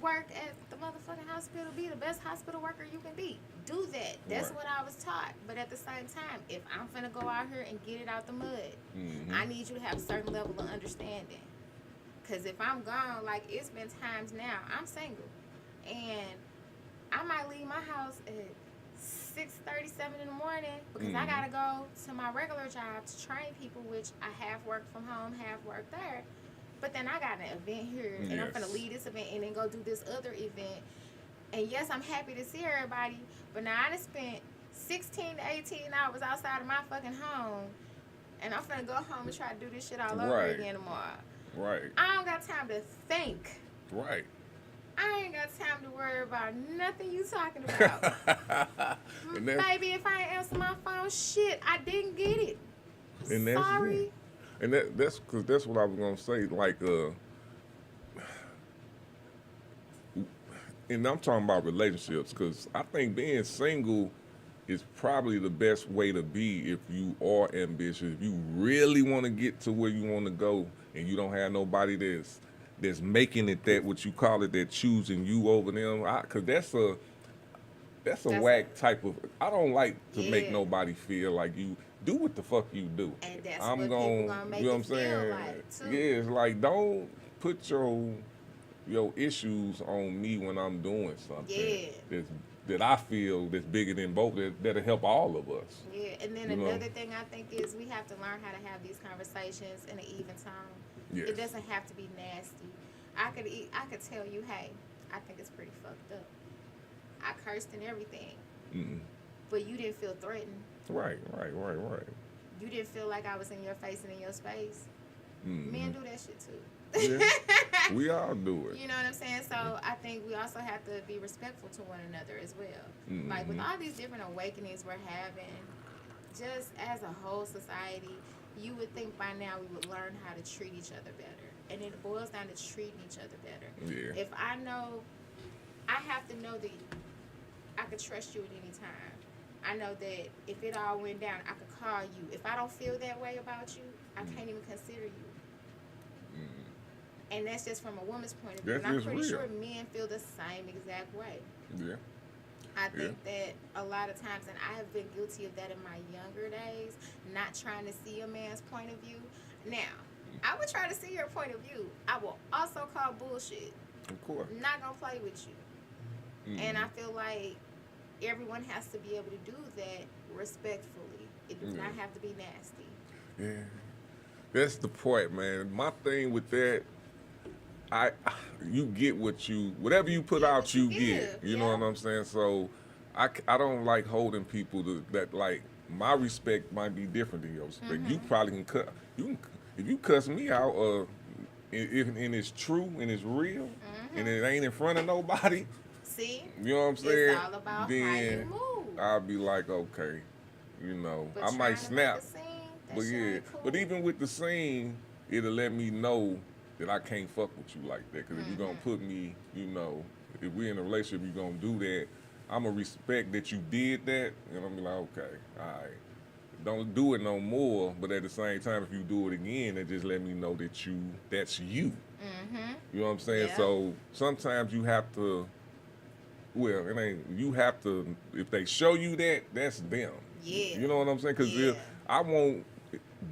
work at the motherfucking hospital, be the best hospital worker you can be. Do that. That's Right. what I was taught. But at the same time, if I'm finna go out here and get it out the mud, I need you to have a certain level of understanding. Because if I'm gone, like it's been times now, I'm single. And I might leave my house at 6:37 in the morning because I gotta go to my regular job to train people, which I half work from home, half work there. But then I got an event here, and I'm gonna leave this event and then go do this other event. And yes, I'm happy to see everybody, but now I done spent 16 to 18 hours outside of my fucking home, and I'm finna go home and try to do this shit all over again tomorrow. Right. I don't got time to think. Right. I ain't got time to worry about nothing you talking about. Baby, if I ain't answer my phone, shit, I didn't get it. And that's Sorry. it. And that's because that's what I was gonna say. Like, and I'm talking about relationships because I think being single is probably the best way to be if you are ambitious. If you really want to get to where you want to go, and you don't have nobody that's making it that what you call it, that choosing you over them. Because that's a whack type of. I don't like to make nobody feel like you. Do what the fuck you do. And that's I'm what gonna, people gonna make you know it what I'm saying? feel like, too. Yeah, it's like don't put your issues on me when I'm doing something that I feel that's bigger than both. That'll help all of us. Yeah, and then another thing I think is we have to learn how to have these conversations in an even tone. Yes. It doesn't have to be nasty. I could tell you, hey, I think it's pretty fucked up. I cursed and everything, but you didn't feel threatened. Right. You didn't feel like I was in your face and in your space. Men do that shit too. Yeah, we all do it. You know what I'm saying? So I think we also have to be respectful to one another as well. Like with all these different awakenings we're having, just as a whole society, you would think by now we would learn how to treat each other better. And it boils down to treating each other better. Yeah. If I know, I have to know that I could trust you at any time. I know that if it all went down, I could call you. If I don't feel that way about you, I can't even consider you. And that's just from a woman's point of view. That's and I'm just pretty real. sure men feel the same exact way. Yeah. I think that a lot of times, and I have been guilty of that in my younger days, not trying to see a man's point of view. Now, I would try to see your point of view. I will also call bullshit. Of course. I'm not going to play with you. And I feel like everyone has to be able to do that respectfully. It does not have to be nasty. Yeah. That's the point, man. My thing with that, you get whatever you put out, you get. You know what I'm saying? So I don't like holding people that like my respect might be different than your respect. You probably can if you cuss me out, and it's true and it's real and it ain't in front of nobody. See? You know what I'm saying? It's all about then how you move. I'll be like, okay, you know, But I might trying to snap. make a scene, that But shit yeah, ain't cool. but even with the scene, it'll let me know that I can't fuck with you like that. Because if you're going to put me, you know, if we're in a relationship, you're going to do that, I'm going to respect that you did that. And I'm be like, okay, all right. Don't do it no more. But at the same time, if you do it again, it just let me know that that's you. You know what I'm saying? Yeah. So sometimes you have to, well, it ain't, you have to, if they show you that, that's them. Yeah. You know what I'm saying? Because I won't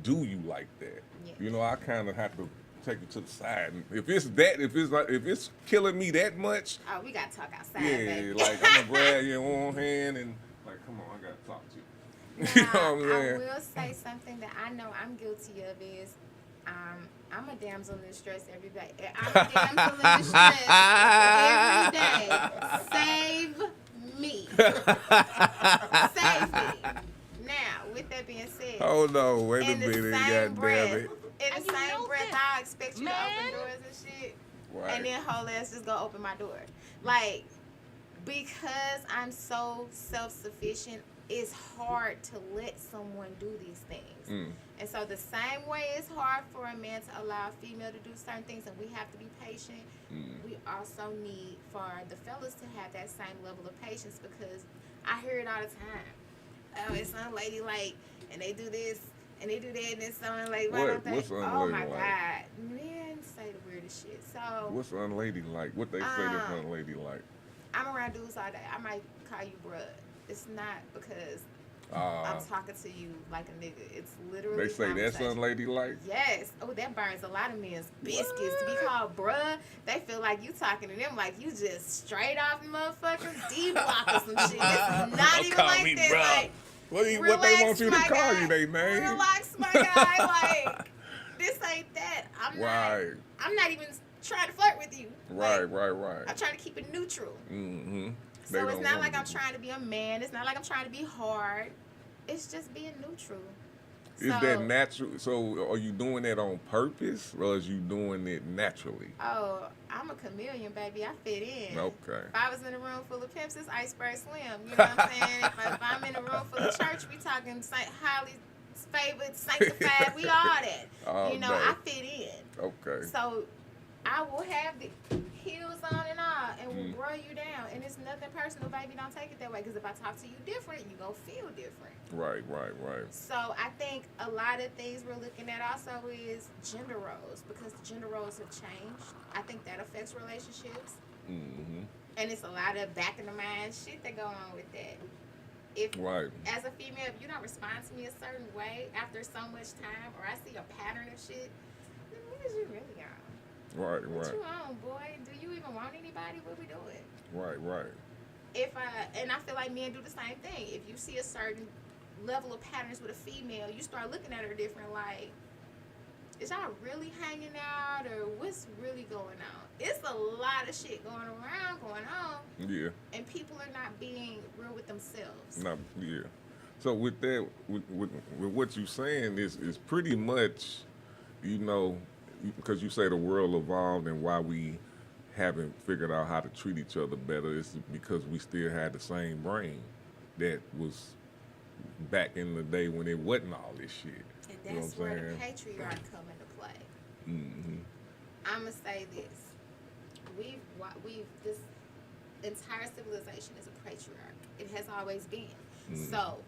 do you like that. Yeah. You know, I kind of have to take it to the side. And if it's killing me that much, Oh, we got to talk outside, yeah, baby. like I'm gonna grab you in one hand and like, come on, I gotta talk to you. You know what I'm I saying? will say something that I know I'm guilty of is I'm a damsel in distress every day. I'm a damsel in distress every day. Save me. Safety. Now, with that being said, Hold on, wait a in the minute, same goddamn breath, it. in the same breath, I expect you to open doors and shit, Right. and then whole ass just go open my door. Like, because I'm so self-sufficient, it's hard to let someone do these things. And so the same way it's hard for a man to allow a female to do certain things, and we have to be patient, we also need for the fellas to have that same level of patience, because I hear it all the time. Oh, it's unladylike, and they do this, and they do that, and it's something like, why don't they? What's Oh my unladylike? God. Men say the weirdest shit. So What's unladylike? What they say that's unladylike? I'm around dudes all day. I might call you bruh. It's not because I'm talking to you like a nigga. It's literally They say that's conversation. unladylike? Yes. Oh, that burns a lot of men's biscuits. To be called bruh, they feel like you talking to them like you just straight off motherfucking D block or some shit. It's not even call like me that. bruh. Like, What they relax, want you to my call guy. you, they name? Relax, my guy. Like, this ain't that. Right. I'm not even trying to flirt with you. Right, Like, right. I'm trying to keep it neutral. Mm-hmm. So it's not like I'm trying to be a man. It's not like I'm trying to be hard. It's just being neutral. Is that natural? So are you doing that on purpose, or is you doing it naturally? Oh, I'm a chameleon, baby. I fit in. Okay. If I was in a room full of pimps, it's Iceberg Slim. You know what I'm saying? if I'm in a room full of church, we talking highly favored, sanctified. We all that. Oh, you know, no. I fit in. Okay. So I will have the heels on and all, and will grow you down. And it's nothing personal, baby. Don't take it that way. Because if I talk to you different, you gonna feel different. Right. So I think a lot of things we're looking at also is gender roles, because the gender roles have changed. I think that affects relationships. Mm-hmm. And it's a lot of back in the mind shit that go on with that. If as a female, if you don't respond to me a certain way after so much time, or I see a pattern of shit, then what is you really on? Right. What you on, boy? Do you even want anybody? What we doing? Right. And I feel like men do the same thing. If you see a certain level of patterns with a female, you start looking at her different. Like, is y'all really hanging out, or what's really going on? It's a lot of shit going on. Yeah. And people are not being real with themselves. Yeah. So with that, with what you're saying is pretty much, you know, because you say the world evolved and why we haven't figured out how to treat each other better is because we still had the same brain that was back in the day when it wasn't all this shit. And that's where the patriarch come into play. Mm-hmm. I'm gonna say this: this entire civilization is a patriarch. It has always been. Mm-hmm. So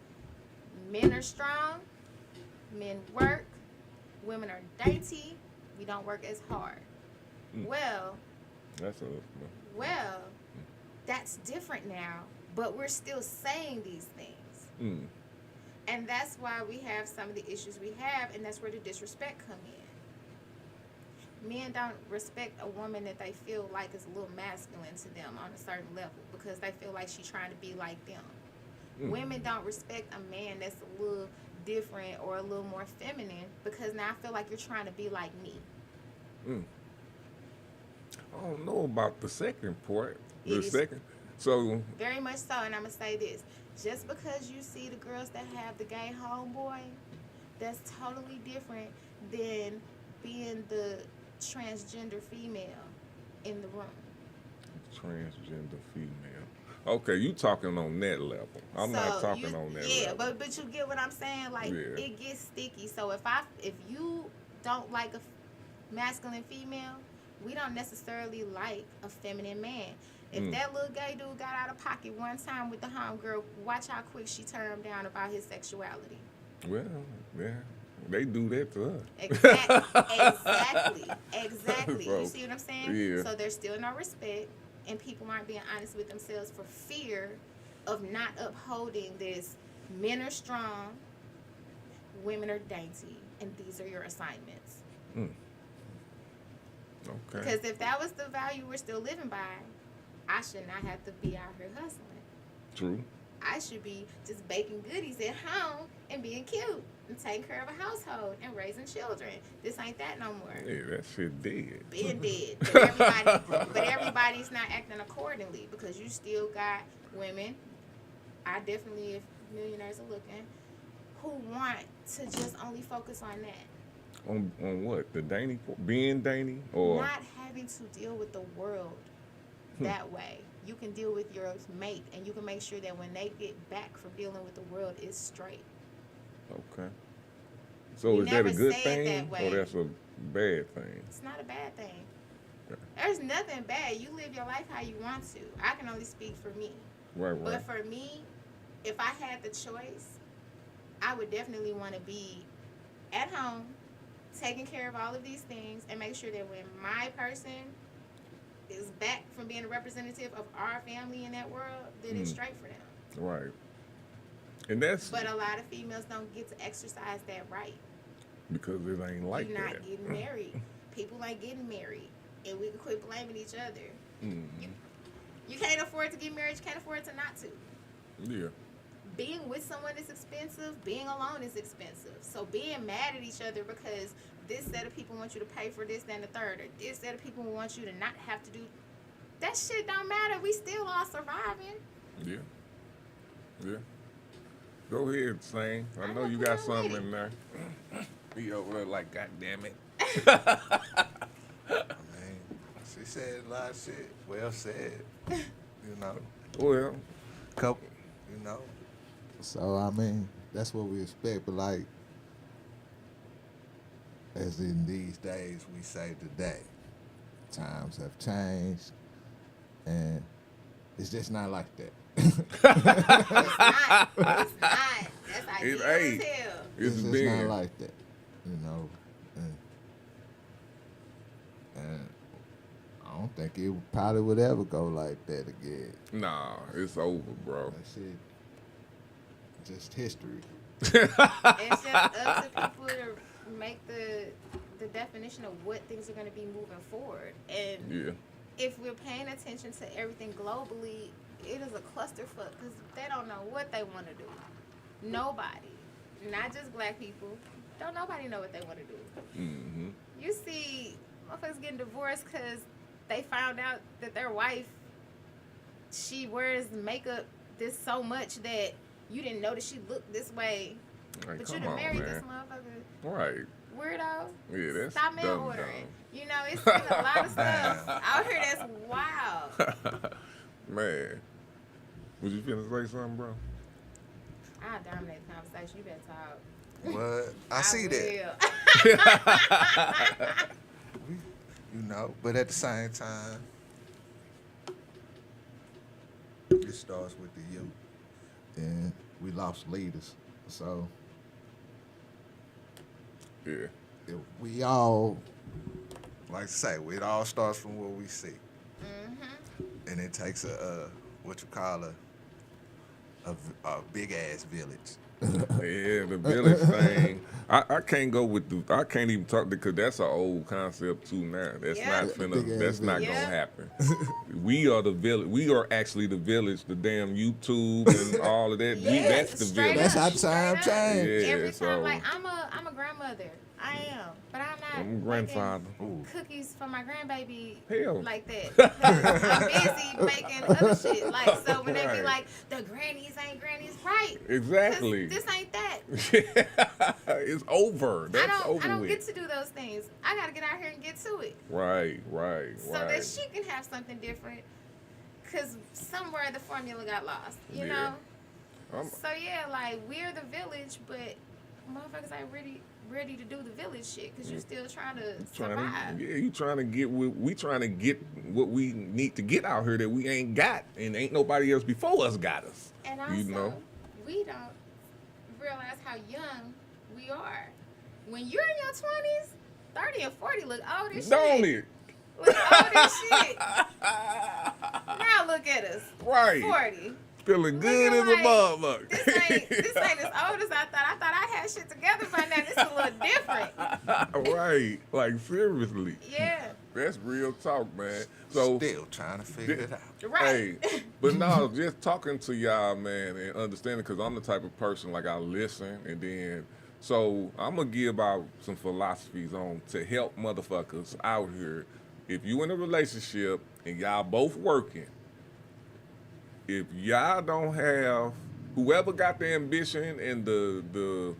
men are strong, men work, women are dainty. We don't work as hard. Well, that's different now, but we're still saying these things. And that's why we have some of the issues we have, and that's where the disrespect come in. Men don't respect a woman that they feel like is a little masculine to them on a certain level, because they feel like she's trying to be like them. Women don't respect a man that's a little different or a little more feminine, because now I feel like you're trying to be like me. I don't know about the second part. So very much so, and I'm gonna say this: just because you see the girls that have the gay homeboy, that's totally different than being the transgender female in the room. Transgender female. Okay, you talking on that level. I'm not talking on that level. Yeah, but you get what I'm saying? Like, it gets sticky. So if you don't like a masculine female, we don't necessarily like a feminine man. If that little gay dude got out of pocket one time with the homegirl, watch how quick she turned him down about his sexuality. Well, yeah, they do that to us. Exactly. Bro, you see what I'm saying? Yeah. So there's still no respect, and people aren't being honest with themselves for fear of not upholding this: men are strong, women are dainty, and these are your assignments. Okay. Because if that was the value we're still living by, I should not have to be out here hustling. True. I should be just baking goodies at home and being cute and taking care of a household and raising children. This ain't that no more. Yeah, that shit dead. Being dead. But everybody's not acting accordingly, because you still got women I definitely, if millionaires are looking, who want to just only focus on that. On what? The dating, being dating, or not having to deal with the world that way. You can deal with your mate, and you can make sure that when they get back from dealing with the world, it's straight. Okay. So You is that a never good say it thing, that way. or that's a bad thing? It's not a bad thing. Okay. There's nothing bad. You live your life how you want to. I can only speak for me. Right. But for me, if I had the choice, I would definitely want to be at home, taking care of all of these things, and make sure that when my person is back from being a representative of our family in that world, then it's straight for them. Right. And that's But a lot of females don't get to exercise that right. because it ain't like You're not that. getting married. People ain't getting married. And we can quit blaming each other. Mm-hmm. You can't afford to get married. You can't afford to not to. Yeah. Being with someone is expensive. Being alone is expensive. So being mad at each other because this set of people want you to pay for this, that, and the third, or this set of people want you to not have to do, that shit don't matter. We still all surviving. Yeah. Yeah. Go ahead, sing. I I'm know not you got playing something with in there. Be over there like, God damn it. I mean, she said a lot of shit. Well said. You know. Well, Couple. You know. So I mean, that's what we expect. But like, As in these days, we say today. times have changed, and it's just not like that. It's not. It's not. That's ideal as ain't. hell. it's just big. not like that, you know. And I don't think it probably would ever go like that again. Nah, it's over, bro. That shit, just history. It's just up to people to make the definition of what things are going to be moving forward. And Yeah. if we're paying attention to everything globally, it is a clusterfuck because they don't know what they want to do. Nobody, not just black people, don't nobody know what they want to do. Mm-hmm. You see motherfuckers getting divorced because they found out that their wife, she wears makeup this so much that you didn't know that she looked this way. Like, But you come done on, married man. this motherfucker. Right. Weirdo. Yeah, that's Stop mail dumb, ordering. You know, it's been a lot of stuff out here that's wild. Man. Was you finna say something, bro? I'll dominate the conversation. You better talk. What? I see that. will. You know, but at the same time, it starts with the youth. And we lost leaders. So Yeah. if we all, Like I say, it all starts from what we see. Mm-hmm. And it takes a big ass village. Yeah, the village thing. I can't go with I can't even talk because that's an old concept too now. That's Yeah. not finna. Big ass That's not village. gonna happen. We are the village. We are actually the village. The damn YouTube and all of that. Yes, That's the straight village. that's how Straight time up. changed. Yeah, Every time, so like I'm a grandmother. I am, but I'm not. I'm a making grandfather. Cookies for my grandbaby Hell. like that. 'Cause I'm busy making other shit. Like so when they be Right. like the grannies ain't grannies, right? 'Cause Exactly. This ain't that. It's over. That's over I don't with. get to do those things. I gotta get out here and get to it. Right. So that she can have something different. Cause somewhere the formula got lost. You Yeah. know? So yeah, like we're the village, but motherfuckers ain't ready to do the village shit because you're still trying to survive. You trying to get we trying to get what we need to get out here that we ain't got, and ain't nobody else before us got us. And also, You know? we don't realize how young we are. When you're in your 20s, 30 and 40 look old as shit. Don't it? Look old as shit. Now look at us. Right. 40. Feeling good as a like, motherfucker. This ain't as old as I thought. I thought I had shit together by now. This is a little different. Right. Like seriously. Yeah. That's real talk, man. So Still trying to figure it out. Right. Hey, but no, just talking to y'all, man, and understanding, because I'm the type of person, like, I listen, and then, so I'm going to give out some philosophies on to help motherfuckers out here. If you in a relationship and y'all both working, if y'all don't have whoever got the ambition and the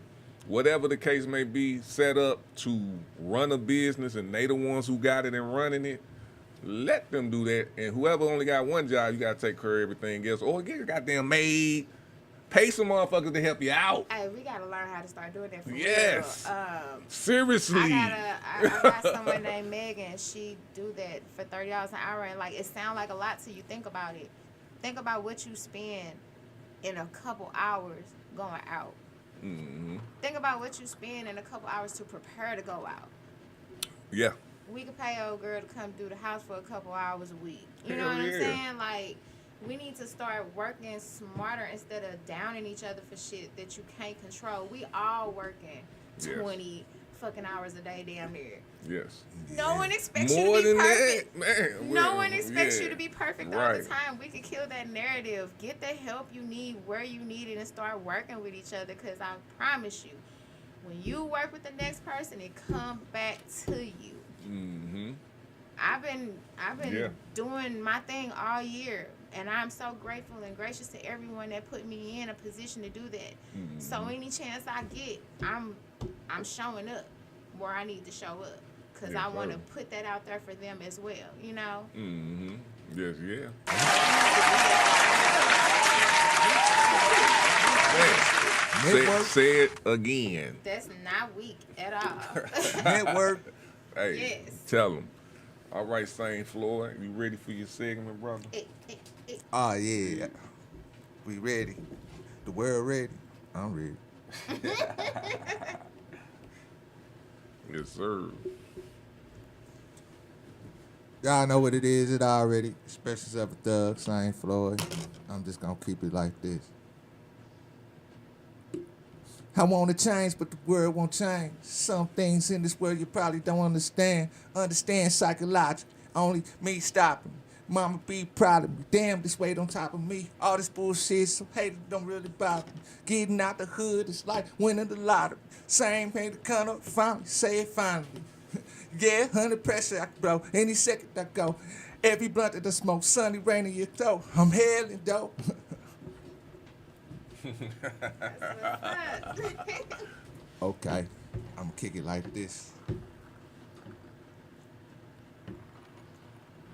whatever the case may be set up to run a business, and they the ones who got it and running it, let them do that. And whoever only got one job, you got to take care of everything else. Or get a goddamn maid. Pay some motherfuckers to help you out. Hey, we got to learn how to start doing that for yes. real. Seriously. I got someone named Megan. She do that for $30 an hour. And, like, it sounds like a lot till you think about it. Think about what you spend in a couple hours going out. Mm-hmm. Think about what you spend in a couple hours to prepare to go out. Yeah. We could pay old girl to come through the house for a couple hours a week. You Hell know what yeah. I'm saying? Like, we need to start working smarter instead of downing each other for shit that you can't control. We all working 20 fucking hours a day damn near. Yes. No one expects More you to be than perfect. that, man. No one expects you to be perfect all Right. the time. We could kill that narrative. Get the help you need where you need it and start working with each other, because I promise you, when you work with the next person, it comes back to you. Mm-hmm. I've been doing my thing all year, and I'm so grateful and gracious to everyone that put me in a position to do that. Mm-hmm. So any chance I get, I'm showing up where I need to show up, because I want to put that out there for them as well, you know? Mm-hmm. Yes, yeah. Man, say it again. That's not weak at all. Network. Hey, Yes. tell them. All right, St. Floyd, you ready for your segment, brother? Oh, yeah. We ready. The world ready. I'm ready. Yes, sir. Y'all know what it is, it already. Special Self Thug, St. Floyd. I'm just gonna keep it like this. I want to change, but the world won't change. Some things in this world you probably don't understand. Understand psychology, only me stopping. Mama be proud of me. Damn, this weight on top of me. All this bullshit, so haters don't really bother me. Getting out the hood is like winning the lottery. Same thing to come up, finally, say it finally. Yeah, 100 pressure I can blow. Any second I go. Every blunt that I smoke, sunny rain in your throat. I'm hailing dope. Okay, I'm gonna kick it like this.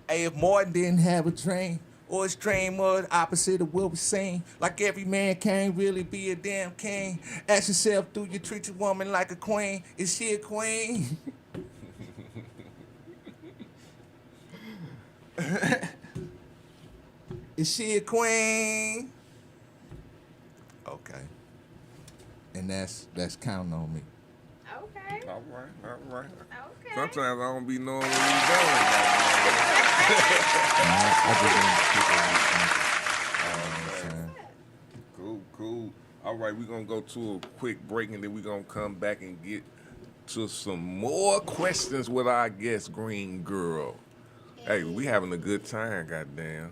Hey, if Martin didn't have a dream, or his dream was opposite of what we seen, like every man can't really be a damn king. Ask yourself, do you treat your woman like a queen? Is she a queen? Is she a queen? Okay. And that's counting on me. Okay. All right. Okay. Sometimes I don't be knowing what you're doing. I just want to keep it. Cool. All right, we're going to go to a quick break, and then we're going to come back and get to some more questions with our guest, Green Girl. Hey, we having a good time, goddamn.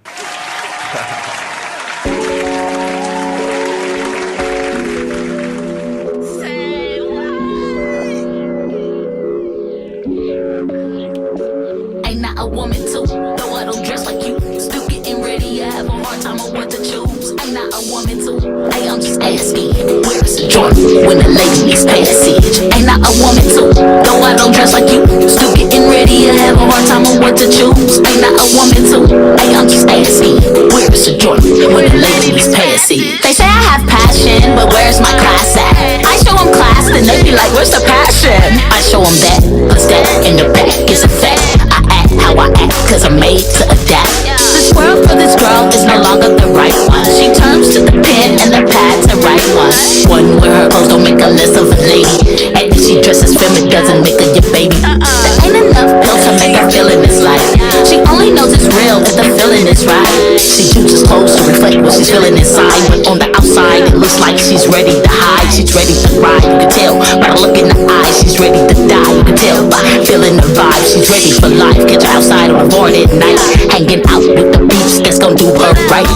Ain't not a woman too, though I don't dress like you. Still getting ready, I have a hard time on what to choose. Ain't not a woman too, hey, I'm just asking, where's the joy when the lady needs passage? Ain't not a woman too, though I don't dress like you. Still getting ready, I have a hard time on what to choose. Ain't not a woman too, hey, I'm just asking, where's the joy when the lady needs passage? They say I have passion, but where's my class at? I show them class, then they be like, where's the passion? I show them that, cause that in the back is a fact. I act how I act, cause I'm made to adapt. This world for this girl is no longer the right one. She turns to the pen and the pad to write one. One where her clothes don't make her less of a lady, and if she dresses feminine doesn't make her your baby. There ain't enough pills to make her feel in this life. She only knows it's real if the feeling is right. She chooses clothes to reflect what she's feeling inside, but on the outside it looks like she's ready to hide. She's ready to ride, you can tell by the look in the eyes. She's ready to die, you can tell by feeling the vibe. She's ready for life, get you outside on a board at night, hanging out with the beats that's gonna do her right.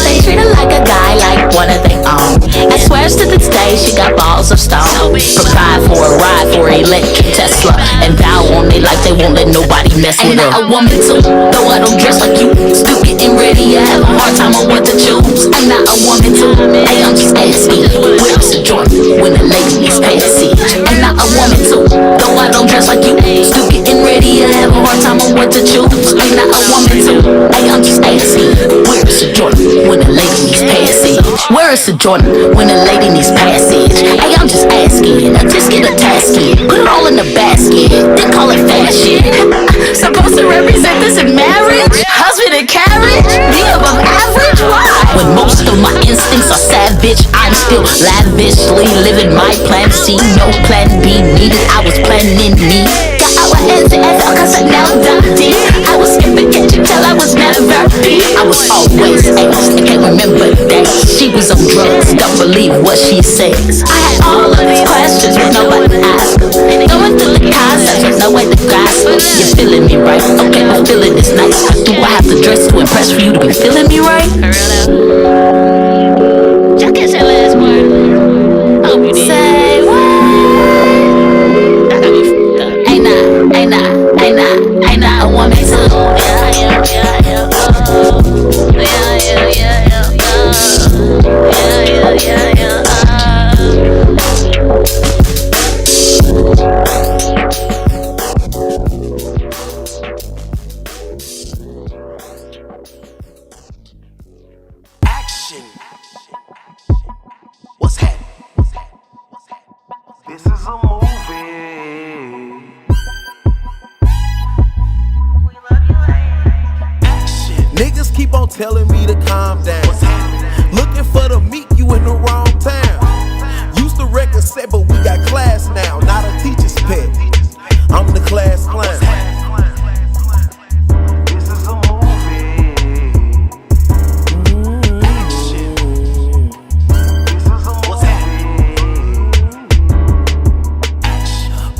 They treat her like a guy, like one of their own. I swear to this day she got balls of stone. Provide for a ride for an electric Tesla, and vow on it like they won't let nobody mess with her. Ain't not a woman too, though I don't dress like you. Still getting ready, I have a hard time on what to choose. Ain't not a woman too, hey, I'm just asking. Where's the joy when the lady needs passage? Ain't not a woman too, though I don't dress like you. Still getting ready, I have a hard time on what to choose. Ain't not a woman too, hey, I'm just asking. Where's the joy when the lady needs passage? Where is the Jordan when the lady needs passage? Hey, I'm just asking. Just get a task in, put it all in the basket, then call it fashion. Supposed to represent this in marriage? Husband and carriage? Be above average? Why? When most of my instincts are savage, I'm still lavishly living my plan C. No plan B needed, I was planning me. Got our heads in F cause I now done D. I was skipping kitchen till I was never P. I was always A, I can't remember that. She was on drugs, don't believe what she says. I had all of these questions with nobody asked. Going through the concepts with no way to grasp it. You're feeling me right, okay, my feeling is nice. Do I have to dress to impress for you to be feeling me right? Y'all catch that last part? Hope you did. Say what? That got me fucked up. Ain't not a woman too. Action. What's happening? This is a movie. Niggas keep on telling me to calm down. Looking for the meat, you in the wrong town. Used to record set, but we got class now. Not a teacher's pet. I'm the class clown. This is a movie. Action. This is a movie.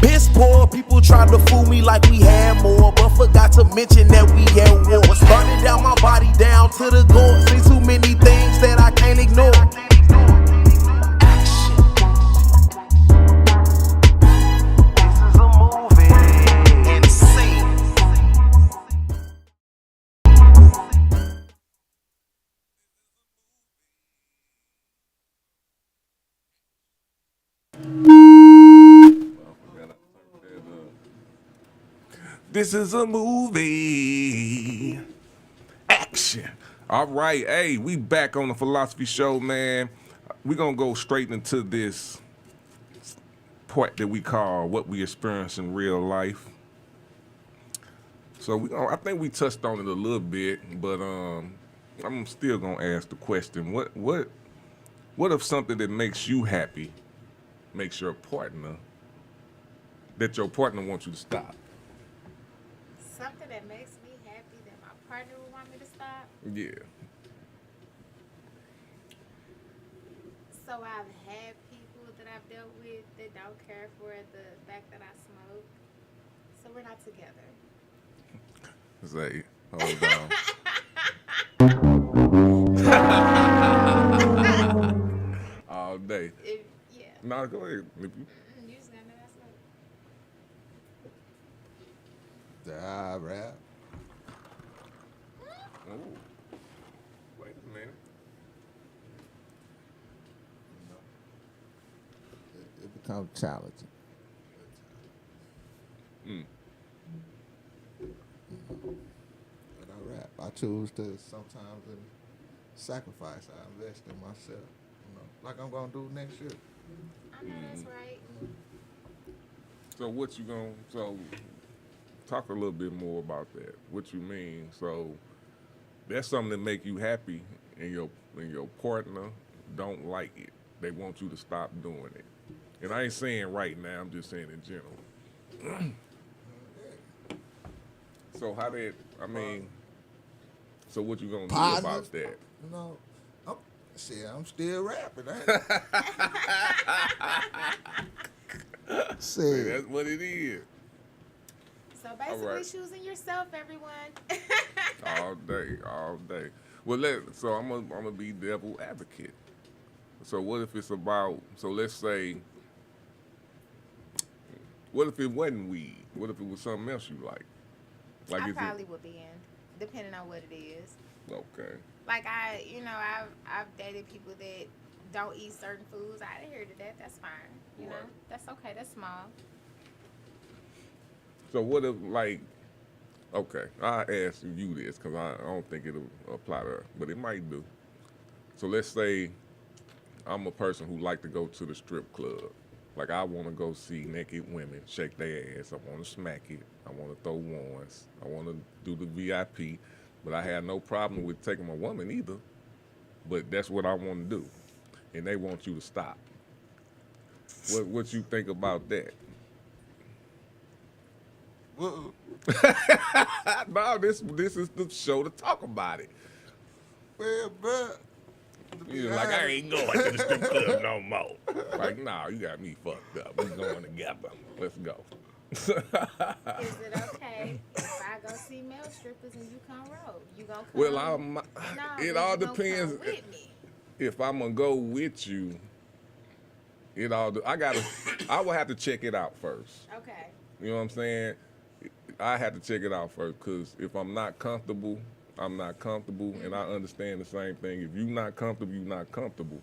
Piss poor, people tried to fool me like we had more, but forgot to mention that we had war. Burning down my body down to the gore. See too many things that I can't ignore. This is a movie. Action. All right, hey, we back on the Philosophy Show, man. We're gonna go straight into this part that we call what we experience in real life. So I think we touched on it a little bit, but I'm still gonna ask the question: what if something that makes you happy makes your partner wants you to stop? Something that makes me happy that my partner would want me to stop. Yeah. So I've had people that I've dealt with that don't care for the fact that I smoke. So we're not together. Say, hold on. All day. Yeah. No, go ahead. You just gotta know I smoke. I rap. Ooh. Wait a minute. It becomes challenging. But I rap. I choose to sometimes sacrifice. I invest in myself. Like I'm gonna do next year. I know that's right. So what you gonna? So talk a little bit more about that. What you mean? So that's something that make you happy, and your partner don't like it. They want you to stop doing it. And I ain't saying right now. I'm just saying in general. So how that? I mean, so what you gonna do about that? I'm still rapping. See, that's what it is. So basically choosing yourself, everyone. all day. Well, so I'm gonna be devil advocate. So what if it's about? So let's say, what if it wasn't weed? What if it was something else you like? I probably would be in, depending on what it is. Okay. Like I've dated people that don't eat certain foods. I adhere to that. That's fine. You know, that's okay. That's small. So what if okay, I ask you this because I don't think it'll apply to her, but it might do. So let's say I'm a person who like to go to the strip club. Like I want to go see naked women shake their ass. I want to smack it. I want to throw ones. I want to do the VIP. But I have no problem with taking my woman either. But that's what I want to do, and they want you to stop. What you think about that? No, this is the show to talk about it. Well, bro. You're like, I ain't going to the strip club no more. Like, nah, you got me fucked up. We going together. Let's go. Is it okay if I go see male strippers and you come roll? You gonna come? Well, it all depends. If I'm gonna go with you, I will have to check it out first. Okay. You know what I'm saying? I have to check it out first, because if I'm not comfortable, I'm not comfortable, and I understand the same thing. If you're not comfortable, you're not comfortable.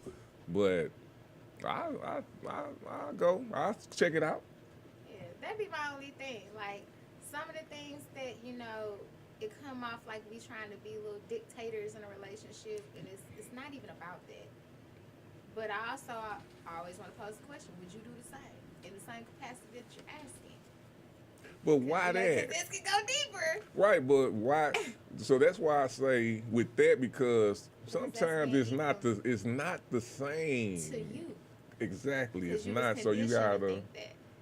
But I'll check it out. Yeah, that'd be my only thing. Like, some of the things that, it come off like we trying to be little dictators in a relationship, and it's not even about that. But I always want to pose the question, would you do the same, in the same capacity that you're asking? But why that? Because this can go deeper. Right, but why? So that's why I say with that, because sometimes it's not the same. To you. Exactly, it's not. So you gotta.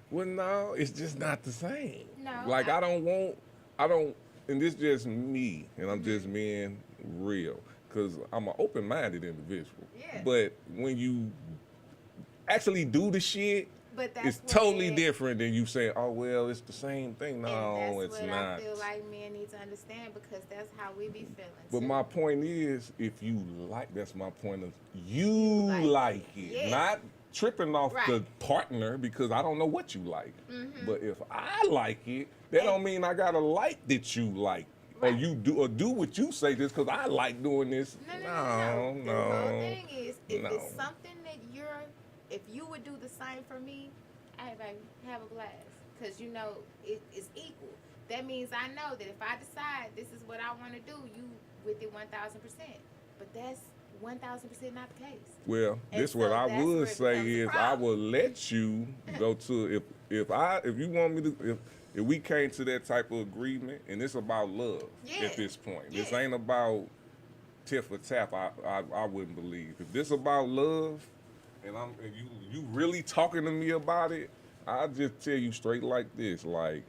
Well, no, it's just not the same. No. Like I don't, and this just me, and I'm just being real, because I'm an open-minded individual. Yeah. But when you actually do the shit, it's totally different than you saying, "Oh well, it's the same thing." No, it's not. I feel like men need to understand, because that's how we be feeling. But my point is, if you that's my point of you like it, yeah. not tripping off the partner, because I don't know what you like. Mm-hmm. But if I like it, that don't mean I gotta like that you like, or you do what you say just because I like doing this. No. The whole thing is, if it's something that if you would do the same for me, have a blast, because it's equal. That means I know that if I decide this is what I want to do, you with it 1,000%. But that's 1,000% not the case. Well, this what I would say is I will let you go to if you want me to if we came to that type of agreement, and it's about love at this point. Yeah. This ain't about tit for tat. I wouldn't believe if this about love. And you really talking to me about it, I'll just tell you straight like this. Like,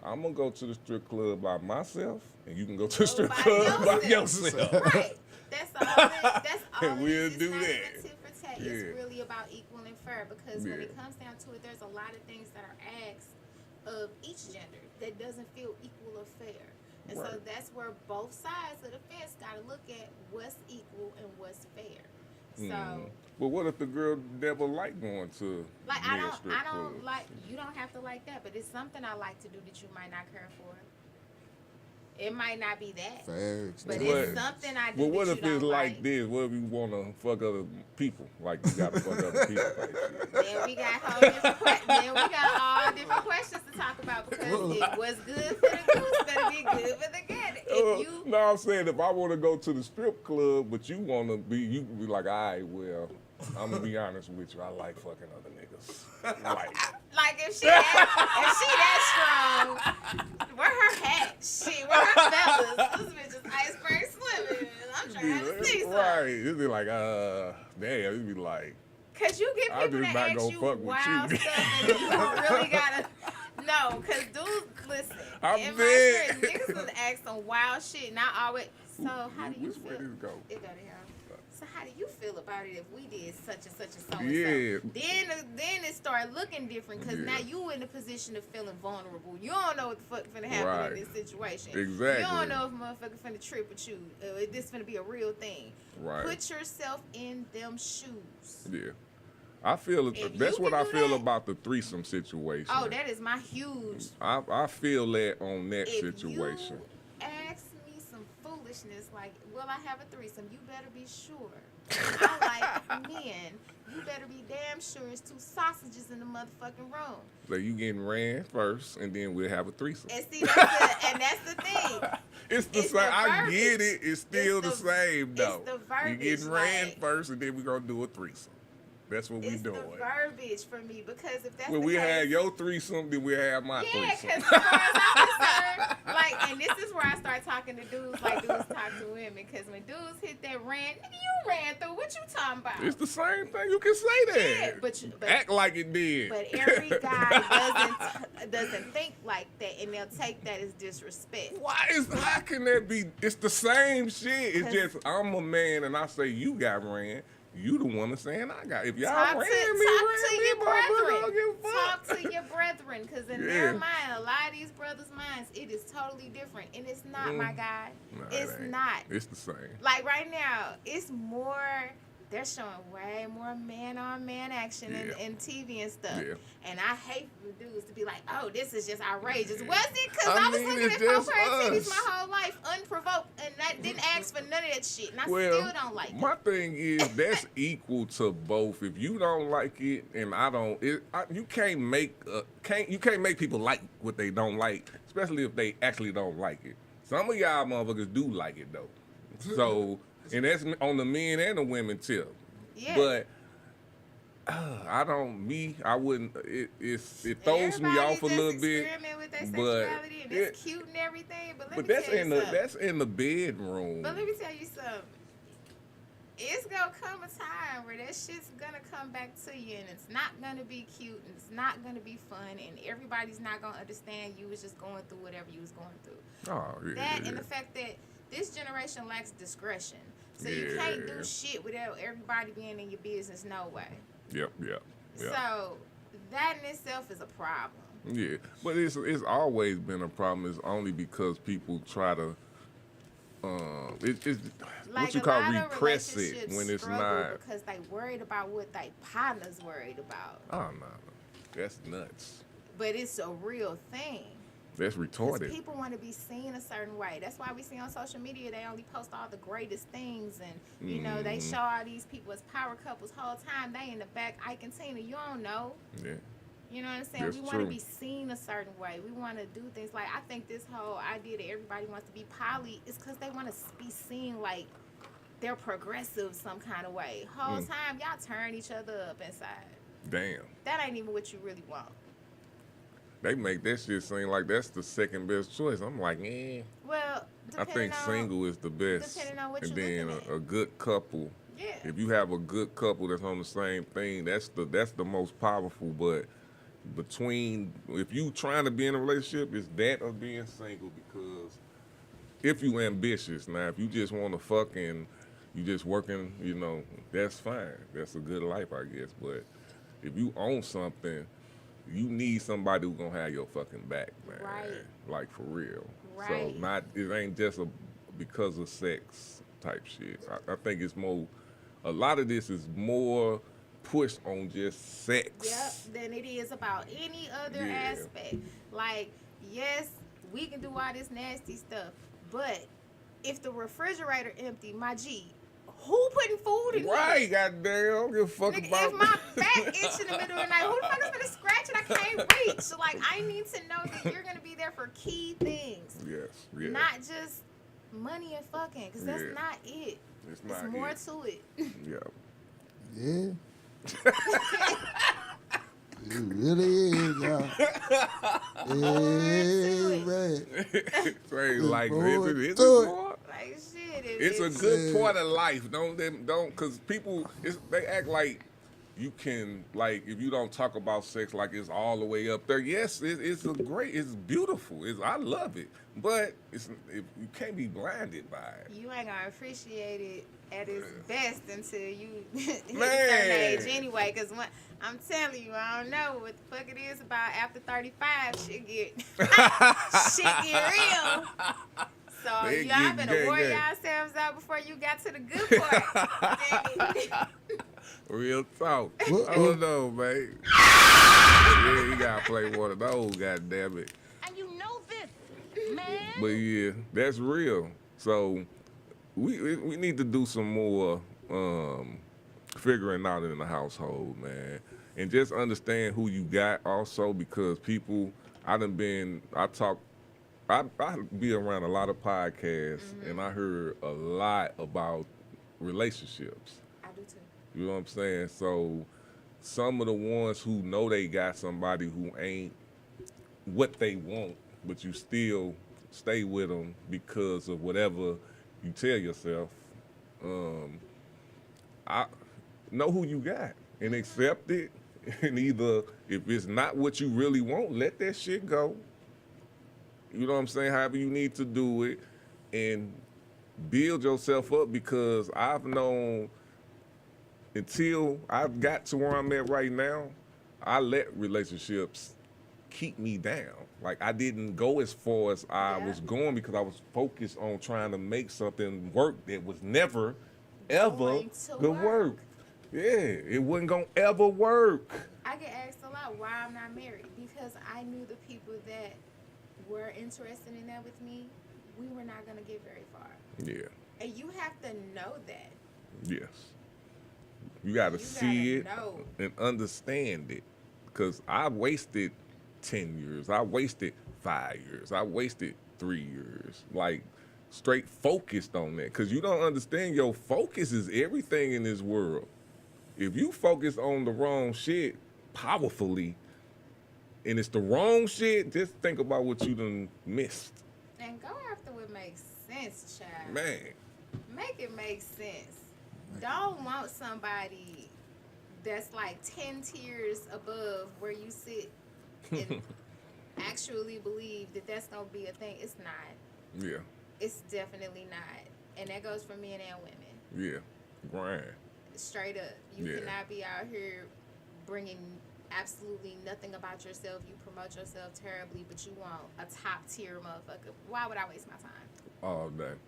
I'm going to go to the strip club by myself, and you can go to the strip club by yourself. Right. That's all and we'll do that. It's really about equal and fair, because when it comes down to it, there's a lot of things that are asked of each gender that doesn't feel equal or fair. And so that's where both sides of the fence got to look at what's equal and what's fair. So, but what if the girl never like going to I don't like, you don't have to like that, but it's something I like to do that you might not care for. It might not be that, but it's something I do. Well, what that if you it's don't like this? What if you want to fuck other people? Like you got to fuck other people. Then we got all different questions to talk about, because it was good for the goose, better be good for the gander. No, I'm saying if I want to go to the strip club, but you want to you can be like, all right, well, I'm gonna be honest with you, I like fucking other niggas. Like if she that strong, where her hat? Where her fellas? This bitch is iceberg swimming. I'm trying to see something. Right, it'd be like, damn, it'd be like. Cause you get people that ask you wild stuff, and you really gotta know. Cause dudes, listen, in my experience, niggas will ask some wild shit, not always. So how do you feel? Where did it go? It go to him. so how do you feel about it if we did such and such and so and Yeah. so? Then it started looking different because now you in a position of feeling vulnerable. You don't know what the fuck finna happen in this situation. Exactly. You don't know if motherfucker finna trip with you. If this finna be a real thing. Right. Put yourself in them shoes. Yeah. I feel that's what I feel about the threesome situation. Oh, that is my huge. I feel that on that If situation. you ask me some foolishness like, will I have a threesome? You better be sure. I like men. You better be damn sure it's 2 sausages in the motherfucking room. So you getting ran first, and then we'll have a threesome. And see, that's the thing. It's the same. I get it. It's still the same though. It's the verbiage. You getting ran first, and then we're gonna do a threesome. That's what we doing. It's the verbiage for me because if that's when the we case, have your threesome, then we have my yeah, threesome. because as far as I'm concerned, like, and this is where I start talking to dudes like dudes talk to women. Because when dudes hit that rant, nigga, you ran through. What you talking about? It's the same thing. You can say that. Yeah, but act like it did. But every guy doesn't think like that, and they'll take that as disrespect. How can that be? It's the same shit. It's just I'm a man, and I say you got ran. You the one that's saying I got. If y'all Talk ran to me, your brethren. don't give a fuck. Talk to your brethren, because in their mind, a lot of these brothers' minds, it is totally different, and it's not, my guy. Nah, It's it ain't. not. It's the same. Like right now, it's more. They're showing way more man-on-man action in TV and stuff. Yeah. And I hate for dudes to be like, oh, this is just outrageous. Was it? Because I I was mean, looking it's at just folks titties us. my whole life, unprovoked, and I didn't ask for none of that shit. And I Well, still don't like it. my thing is that's equal to both. If you don't like it and I don't, you can't make people like what they don't like, especially if they actually don't like it. Some of y'all motherfuckers do like it though. So, and that's on the men and the women tip. Yeah. But I wouldn't. It throws me off a little bit. Experiment with their But sexuality, and it's cute and everything. But let But me that's tell you something. that's in the bedroom. But let me tell you something. It's gonna come a time where that shit's gonna come back to you, and it's not gonna be cute, and it's not gonna be fun, and everybody's not gonna understand you was just going through whatever you was going through. Oh, yeah. That and the fact that this generation lacks discretion, so you can't do shit without everybody being in your business. No way. Yep. So that in itself is a problem. Yeah, but it's always been a problem. It's only because people try to it's Like what you a call lot of repress it relationships when it's struggle not. because they worried about what they partner's worried about. Oh no, that's nuts. But it's a real thing. That's 'Cause retarded. people want to be seen a certain way. That's why we see on social media they only post all the greatest things, and you know they show all these people as power couples whole time. They in the back, Ike and Tina. You don't know. Yeah. You know what I'm saying? That's We want to true. be seen a certain way. We want to do things like I think this whole idea that everybody wants to be poly is because they want to be seen like they're progressive some kind of way. Whole time y'all turn each other up inside. Damn. That ain't even what you really want. They make that shit seem like that's the second best choice. I'm like, Well, I think single is the best. depending on what and you're then looking at. a good couple. Yeah. If you have a good couple that's on the same thing, that's the most powerful. But between if you trying to be in a relationship, it's that or being single. Because if you ambitious, now if you just want to fuck and you just working, you know, that's fine. That's a good life, I guess. But if you own something, you need somebody who's gonna have your fucking back, man. Right. Like for real. Right. So it ain't just because of sex type shit. I think it's more. A lot of this is more pushed on just sex. Yep, than it is about any other Yeah. aspect. Like, yes, we can do all this nasty stuff, but if the refrigerator empty, my G, who putting food in here? Right, goddamn, I don't give a fuck Nigga, about if my back itch in the middle of the night, who the fuck is gonna scratch it? I can't reach. So, like, I need to know that you're gonna be there for key things, Yes, yeah. not just money and fucking, because that's Yeah. not it. It's There's not more it. to it. Yeah. Yeah. It really is, y'all. Yeah, man. So it's like forward it's to it. more. Like, shit, It's a good part of life. Don't, cause people they act like you can, like, if you don't talk about sex like it's all the way up there, yes, it's beautiful. I love it. But you can't be blinded by it. You ain't gonna appreciate it at its best until you hit a certain age anyway. Because I'm telling you, I don't know what the fuck it is about after 35. Shit get real. So y'all better wore yourselves out before you got to the good part. Real talk. I don't know, man. Yeah, you gotta play one of those, goddammit. And you know this, man. But yeah, that's real. So we need to do some more figuring out in the household, man. And just understand who you got also, because people, I be around a lot of podcasts, and I heard a lot about relationships. I do too. You know what I'm saying? So some of the ones who know they got somebody who ain't what they want, but you still stay with them because of whatever you tell yourself, I know who you got and accept it. And either, if it's not what you really want, let that shit go. You know what I'm saying? However you need to do it, and build yourself up, because I've known, until I've got to where I'm at right now, I let relationships keep me down. Like, I didn't go as far as I was going because I was focused on trying to make something work that was never, ever gonna work. Yeah, it wasn't gonna ever work. I get asked a lot why I'm not married, because I knew the people that were interested in that with me, we were not gonna get very far. Yeah. And you have to know that. Yes. You gotta see it and understand it. Because I wasted 10 years. I wasted 5 years. I wasted 3 years. Like, straight focused on that. Because you don't understand, your focus is everything in this world. If you focus on the wrong shit powerfully, and it's the wrong shit, just think about what you done missed. And go after what makes sense, child. Man. Make it make sense. Don't want somebody that's like 10 tiers above where you sit and actually believe that that's gonna be a thing. It's not. Yeah. It's definitely not. And that goes for men and women. Yeah. Grind. Straight up. You cannot be out here bringing absolutely nothing about yourself. You promote yourself terribly, but you want a top tier motherfucker. Why would I waste my time? All day.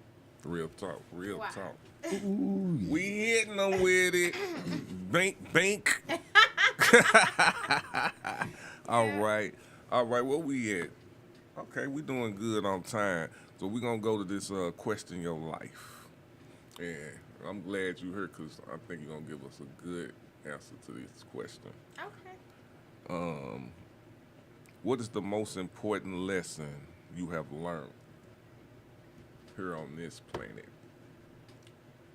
Real talk. Real Why? talk. Ooh, yeah. We hitting them with it. Bank. All right. All right, where we at? Okay, we doing good on time. So we're going to go to this question your life. And I'm glad you're here, because I think you're going to give us a good answer to this question. Okay. What is the most important lesson you have learned here on this planet?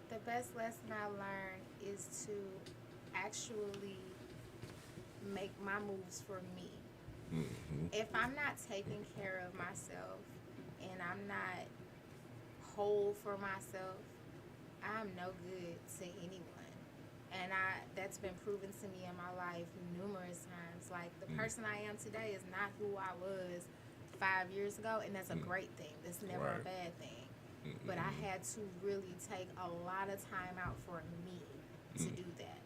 The best lesson I learned is to actually make my moves for me. Mm-hmm. If I'm not taking care of myself and I'm not whole for myself, I'm no good to anyone. And that's been proven to me in my life numerous times. Like, the person I am today is not who I was 5 years ago, and that's a great thing. That's never a bad thing. Mm-hmm. But I had to really take a lot of time out for me to do that.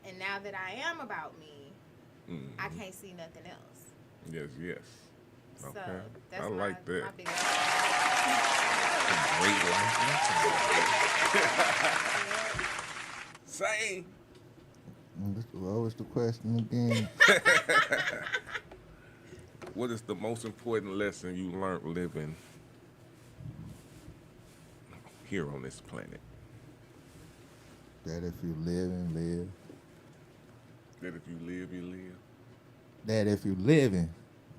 And now that I am about me, I can't see nothing else. Yes, yes. So Okay. that's I like that. my big Great life. Say. What was the question again? What is the most important lesson you learned living here on this planet? That if you live and live. That if you live, you live. That if you living,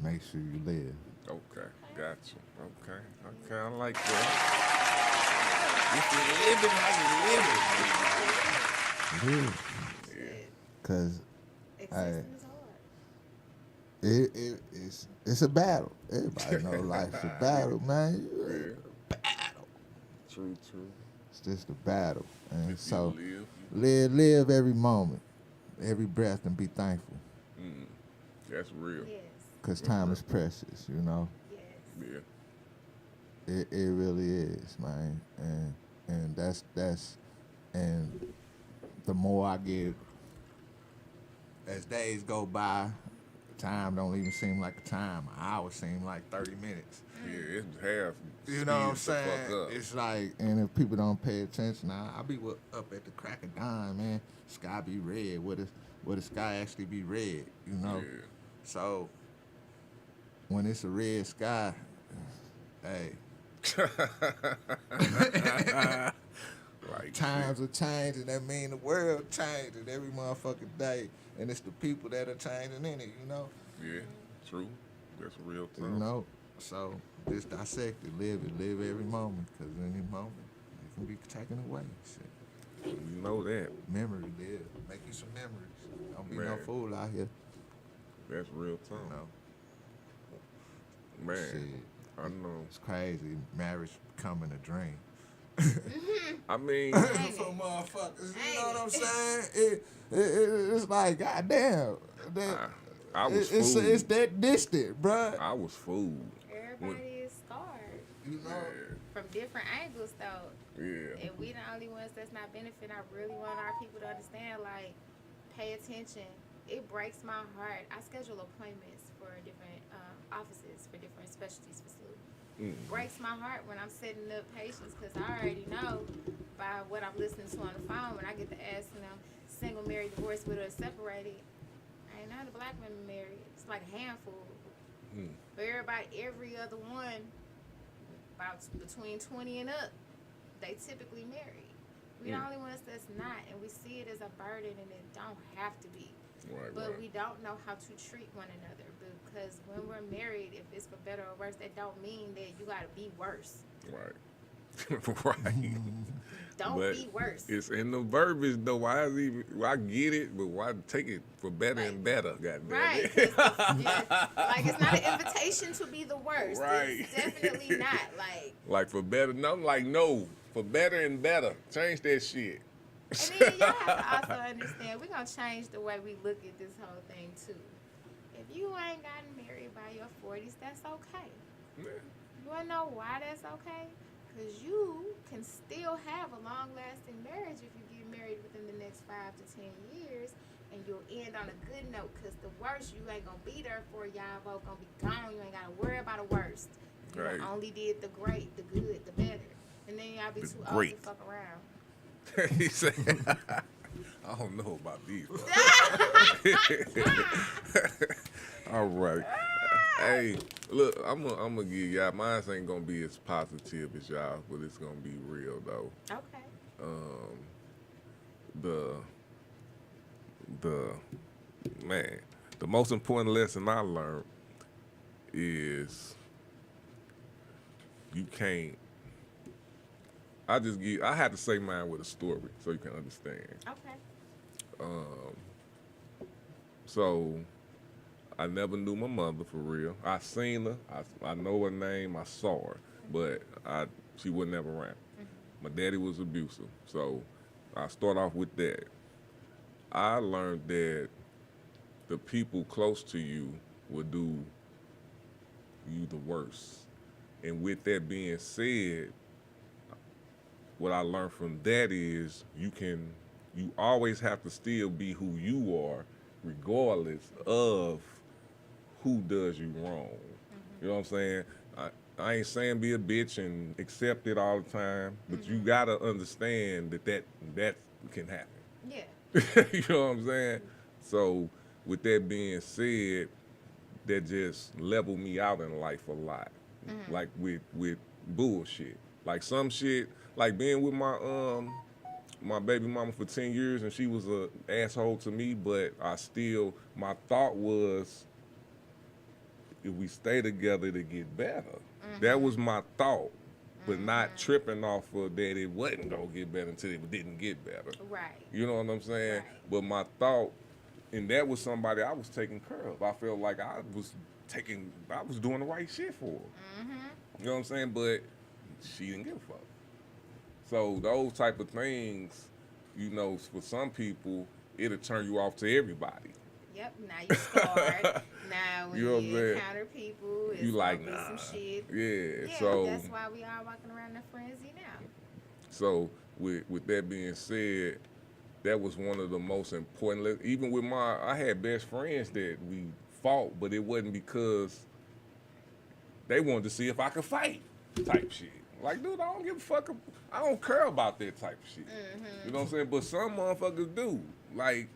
make sure you live. Okay, gotcha. Okay, I like that. If you living, how you living? Yeah. Cause existence is hard. it's a battle. Everybody know life's a battle, man. Battle. True. It's just a battle, and if so you live every moment. every breath and be thankful. That's real. Yes. Because time is precious, you know? Yes. Yeah. It really is, man. And that's and the more I get, as days go by, time don't even seem like a time. An hour seem like 30 minutes. Yeah, it's half. You know what I'm speed the saying? fuck up. It's like, and if people don't pay attention, I'll be up at the crack of dawn, man. Sky be red. Will the sky actually be red? You know? Yeah. So when it's a red sky, hey, Like times are changing. That mean the world changing every motherfucking day, and it's the people that are changing in it. You know? Yeah, true. That's real You time. know? So just dissect it, live every moment, because any moment it can be taken away. Shit. You know that. Memory, live. Make you some memories. Don't be no Man. fool out here. That's real time. You know? Man, Shit. I know. It's crazy. Marriage becoming a dream. I mean, For motherfuckers, you know what I'm saying? It's like, goddamn. I was it's fooled. that distant, bruh. I was fooled. Everybody is scarred. You know? From different angles, though. Yeah. And we the only ones that's not benefiting. I really want our people to understand, like, pay attention. It breaks my heart. I schedule appointments for different offices, for different specialties facilities. Breaks my heart when I'm setting up patients, because I already know by what I'm listening to on the phone, when I get to asking them single, married, divorced, widowed, or separated, ain't none of the black women married. It's like a handful. But everybody, every other one, about between 20 and up, they typically married. We the only ones that's not, and we see it as a burden, and it don't have to be. Right, But right. we don't know how to treat one another, because when we're married, if it's for better or worse, that don't mean that you gotta be worse. Right. Right. Don't But be worse. It's in the verbiage though. Why is even? I get it, but why take it for better and better? Goddamn Right. it. Like, it's not an invitation to be the worst. Right. It's definitely not. Like, Like for better. No, like no. For better and better. Change that shit. and then y'all have to also understand, we're gonna change the way we look at this whole thing too. If you ain't gotten married by your 40s, that's okay. Yeah. You wanna know why that's okay? Because you can still have a long-lasting marriage if you get married within the next 5 to 10 years, and you'll end on a good note. Because the worst, you ain't gonna be there for. Y'all both gonna be gone. You ain't gotta worry about the worst. You Right. only did the great, the good, the better, and then y'all be The too great. old to fuck around. He said, I don't know about these. All right. Hey, look, I'm gonna give y'all. Mine ain't gonna be as positive as y'all, but it's gonna be real though. Okay. The most important lesson I learned is you can't. I had to say mine with a story so you can understand. Okay. So I never knew my mother for real. I seen her. I know her name. I saw her, but she was never around. My daddy was abusive, so I start off with that. I learned that the people close to you will do you the worst. And with that being said, what I learned from that is you always have to still be who you are, regardless of who does you wrong. You know what I'm saying? I ain't saying be a bitch and accept it all the time, but you gotta understand that can happen. Yeah. You know what I'm saying? So with that being said, that just leveled me out in life a lot. Like with bullshit. Like some shit, like being with my baby mama for 10 years and she was a asshole to me, but my thought was if we stay together to get better. That was my thought. But not tripping off of that it wasn't gonna get better until it didn't get better. Right. You know what I'm saying? Right. But my thought, and that was somebody I was taking care of. I felt like I was doing the right shit for her. You know what I'm saying? But she didn't give a fuck. So those type of things, you know, for some people, it'll turn you off to everybody. Yep, now you scarred. Now when You know what I'm you saying? encounter people, it's You like, gonna be nah. some shit. Yeah, Yeah, so that's why we all walking around in frenzy now. So with that being said, that was one of the most important. Even with I had best friends that we fought, but it wasn't because they wanted to see if I could fight type shit. Like, dude, I don't give a fuck. I don't care about that type of shit. You know what I'm saying? But some motherfuckers do. Like,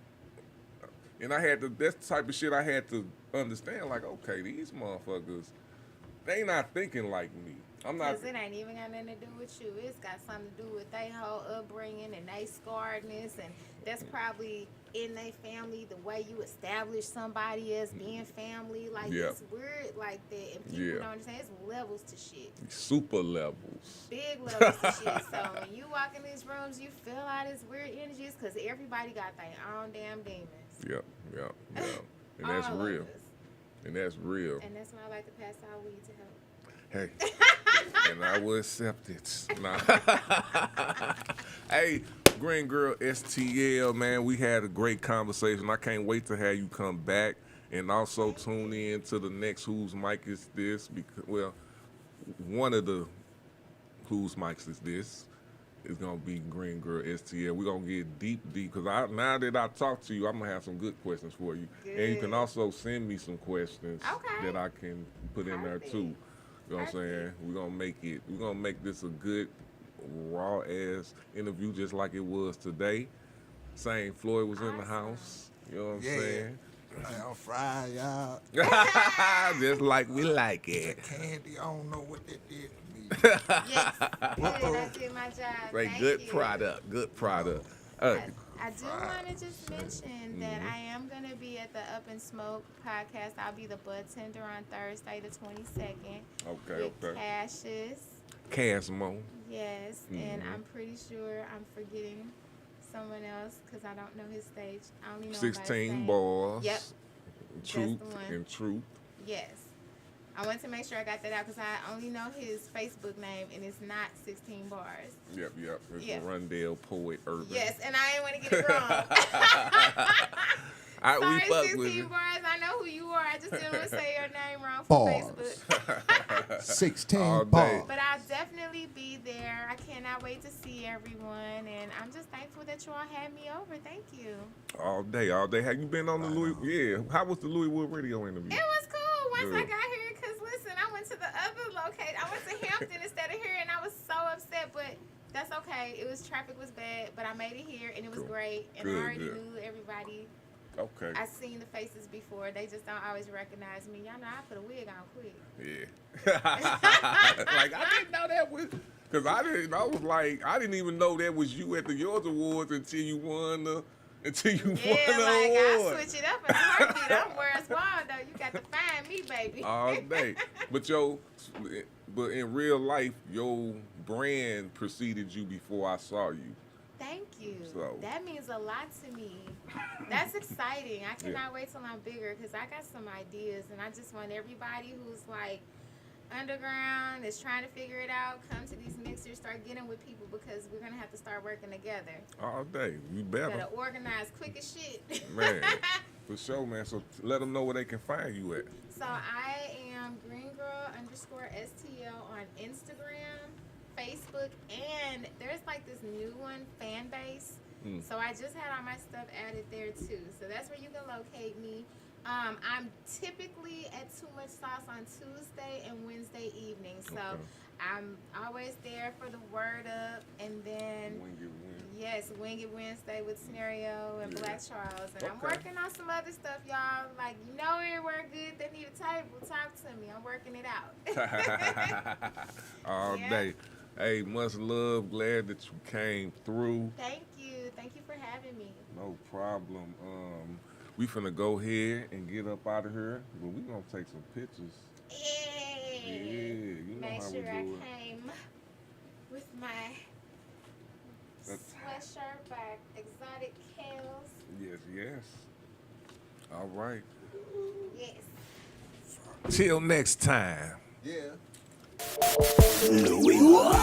and that's the type of shit I had to understand. Like, okay, these motherfuckers, they not thinking like me. I'm not. Because it ain't even got nothing to do with you. It's got something to do with their whole upbringing and their scarredness, and that's probably in their family, the way you establish somebody as being family. Like, it's weird like that, and people don't understand. It's levels to shit. Super levels. Big levels to shit. So when you walk in these rooms, you feel all this weird energies because everybody got their own damn demons. Yep. And that's All of real. us. And that's real. And that's why I like to pass out weed to help. Hey, and I will accept it. Nah. Hey, Greengirl Stl, man, we had a great conversation. I can't wait to have you come back and also tune in to the next Whose Mic Is This? Because, well, one of the Whose Mics Is This is gonna be Greengirl Stl. We're gonna get deep, because now that I talked to you, I'm gonna have some good questions for you. Good. And you can also send me some questions that I can put in there too. You know what I'm saying? We're gonna make this a good, raw ass interview just like it was today. Same Floyd was in the house. You know what I'm saying? I'm fried, y'all. Just like we like it. Candy, I don't know what that did to me. Yes, I did my job. Like, Thank good you. product, good product. I do want to just mention that I am going to be at the Up and Smoke podcast. I'll be the bud tender on Thursday, the 22nd. With Cassius. Casmo. Yes, and I'm pretty sure I'm forgetting someone else because I don't know his stage. I only know 16 bars. Yep. Truth That's the one. and truth. Yes. I want to make sure I got that out because I only know his Facebook name and it's not 16 bars. Yep. It's Rundell Poet Urban. Yes, and I didn't want to get it wrong. Sorry, we fuck 16 with you. bars. I know who you are. I just didn't want to say your name wrong Bars. for Facebook. 16 bars. But I'll definitely be there. I cannot wait to see everyone, and I'm just thankful that you all had me over. Thank you. All day. Have you been on the Louis? Yeah. How was the Louis Wood radio interview? It was cool once Good. I got here. Cause listen, I went to the other location. I went to Hampton instead of here, and I was so upset. But that's okay. Traffic was bad, but I made it here, and it was great. And I already knew everybody. Okay. I seen the faces before. They just don't always recognize me. Y'all know I put a wig on quick. Yeah. Like, I didn't know that was, because I didn't even know that was you at the Yours Awards until you won the award. I switch it up in a heartbeat. I'm Where's Waldo. You got to find me, baby. All day. But in real life, your brand preceded you before I saw you. Thank you. So. That means a lot to me. That's exciting. I cannot wait till I'm bigger because I got some ideas, and I just want everybody who's like underground, is trying to figure it out, come to these mixers, start getting with people because we're gonna have to start working together. All day. You better. Gotta organize quick as shit. Man, for sure, man. So let them know where they can find you at. So I am Greengirl_STL on Instagram, Facebook, and there's like this new one, fan base. So I just had all my stuff added there too. So that's where you can locate me. I'm typically at Too Much Sauce on Tuesday and Wednesday evening. So I'm always there for the Word Up, and then Wing It Wednesday with Scenario and Black Charles. And I'm working on some other stuff, y'all. Like, you know everywhere good they need a table, talk to me. I'm working it out. All day. Hey, much love. Glad that you came through. Thank you. Thank you for having me. No problem. We finna go ahead and get up out of here, but we gonna take some pictures. Yeah. You know Make how sure we I do it. came with my sweatshirt by Exotic Kales. Yes. All right. Yes. Till next time. Yeah. Louis Wood.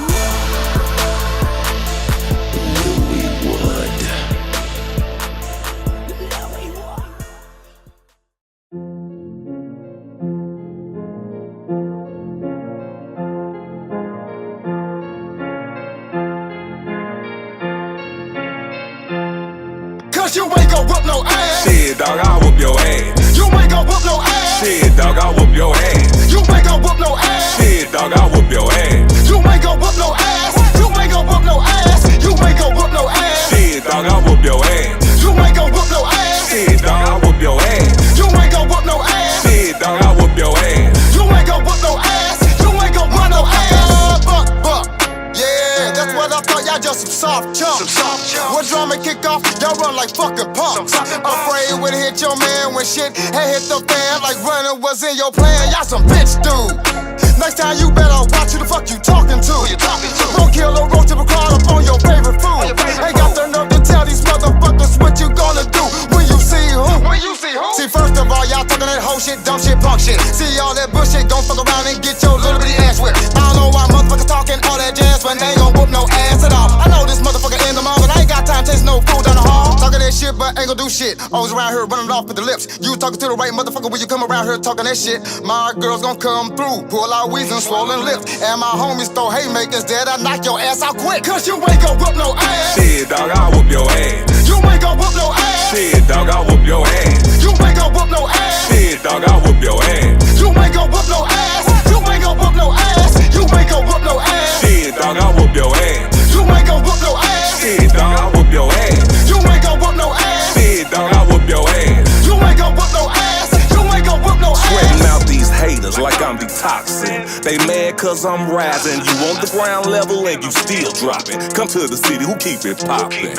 gon' whoop no ass. Shit, dog, I'll whoop your ass. You ain't gon' whoop no ass. Shit, dog, I'll whoop your ass. You ain't gon' whoop no ass. Shit, dog, I'll whoop your ass. You ain't gon' whoop no ass. You ain't gon' whoop no ass. You ain't gon' whoop no ass. Shit, dog, I'll whoop your ass. You ain't gon' whoop no ass. Shit, dog, I'll whoop your ass. You ain't gon' whoop no ass. Shit, dog, I'll whoop your ass. You ain't gon' whoop no ass. You ain't gon' whoop no ass. Buck. Yeah, that's what I thought. Y'all just some soft chumps. When drama kick off, y'all run like fucking punks. Afraid when it hit your man when shit had hit the fan like running was in your plan. Y'all some bitch dude. Next time you better watch who the fuck you talking to. Won't kill a roach if a crowd up on your favorite food. Ain't got the nerve to tell these motherfuckers what you gonna do when you see who. See, first of all, y'all talking that whole shit, dumb shit, punk shit. See all that bullshit, gon' fuck around and get your little bitty ass whipped. I don't know why motherfuckers talking all that jazz, but they ain't gon' whoop no ass at all. I know this motherfucker in the mall, but I ain't got time to taste no food down the hall. Talking that shit, but ain't gon' do shit. Always around here running off with the lips. You talking to the right motherfucker when you come around here talking that shit. My girls gon' come through, pull out weeds and swollen lips. And my homies throw haymakers dead, I knock your ass out quick. Cause you ain't gon' whoop no ass. Shit, dog, I'll whoop your ass. You ain't gon' whoop no ass. Shit, dog, I'll whoop your ass. You ain't gon' whoop no ass. Shit, dog, I'll whoop your ass. You ain't gon' whoop no ass. You ain't gon' whoop no ass. You ain't gon' whoop no ass. Shit, dog, I'll whoop your ass. You ain't gon' whoop no ass. Shit, dog, I'll whoop your ass. You ain't gon' whoop no ass. Shit, dog, I'll whoop your ass. You ain't gon' whoop no ass. You ain't gon' whoop no ass. Sweating out these haters like I'm detoxing. They mad cause I'm rising. You on the ground level and you still dropping. Come to the city, who keep it poppin'?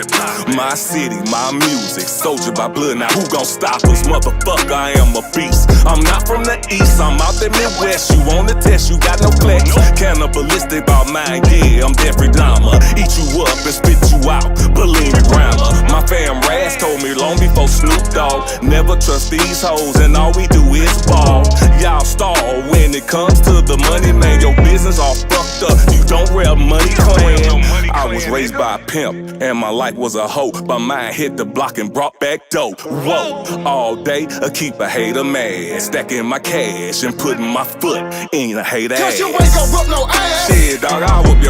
My city, my music, soldier by blood. Now who gon' stop us? Motherfucker, I am a beast. I'm not from the east, I'm out the Midwest. You on the test, you got no flex. Cannibalistic about mine, yeah, I'm Jeffrey Dahmer. Eat you up and spit you out, bulimic grammar. My fam Raz told me long before Snoop Dogg, never trust these hoes and all we do is ball. Y'all stall when it comes to the money, man. Your business all fucked up. You don't rep money clan. I was raised by a pimp and my life was a hoe, but mine hit the block and brought back dope. Whoa, all day I keep a hater mad, stacking my cash and putting my foot in a hater ass. Cause you ain't gon' whoop no ass. Shit, dog, I'll whoop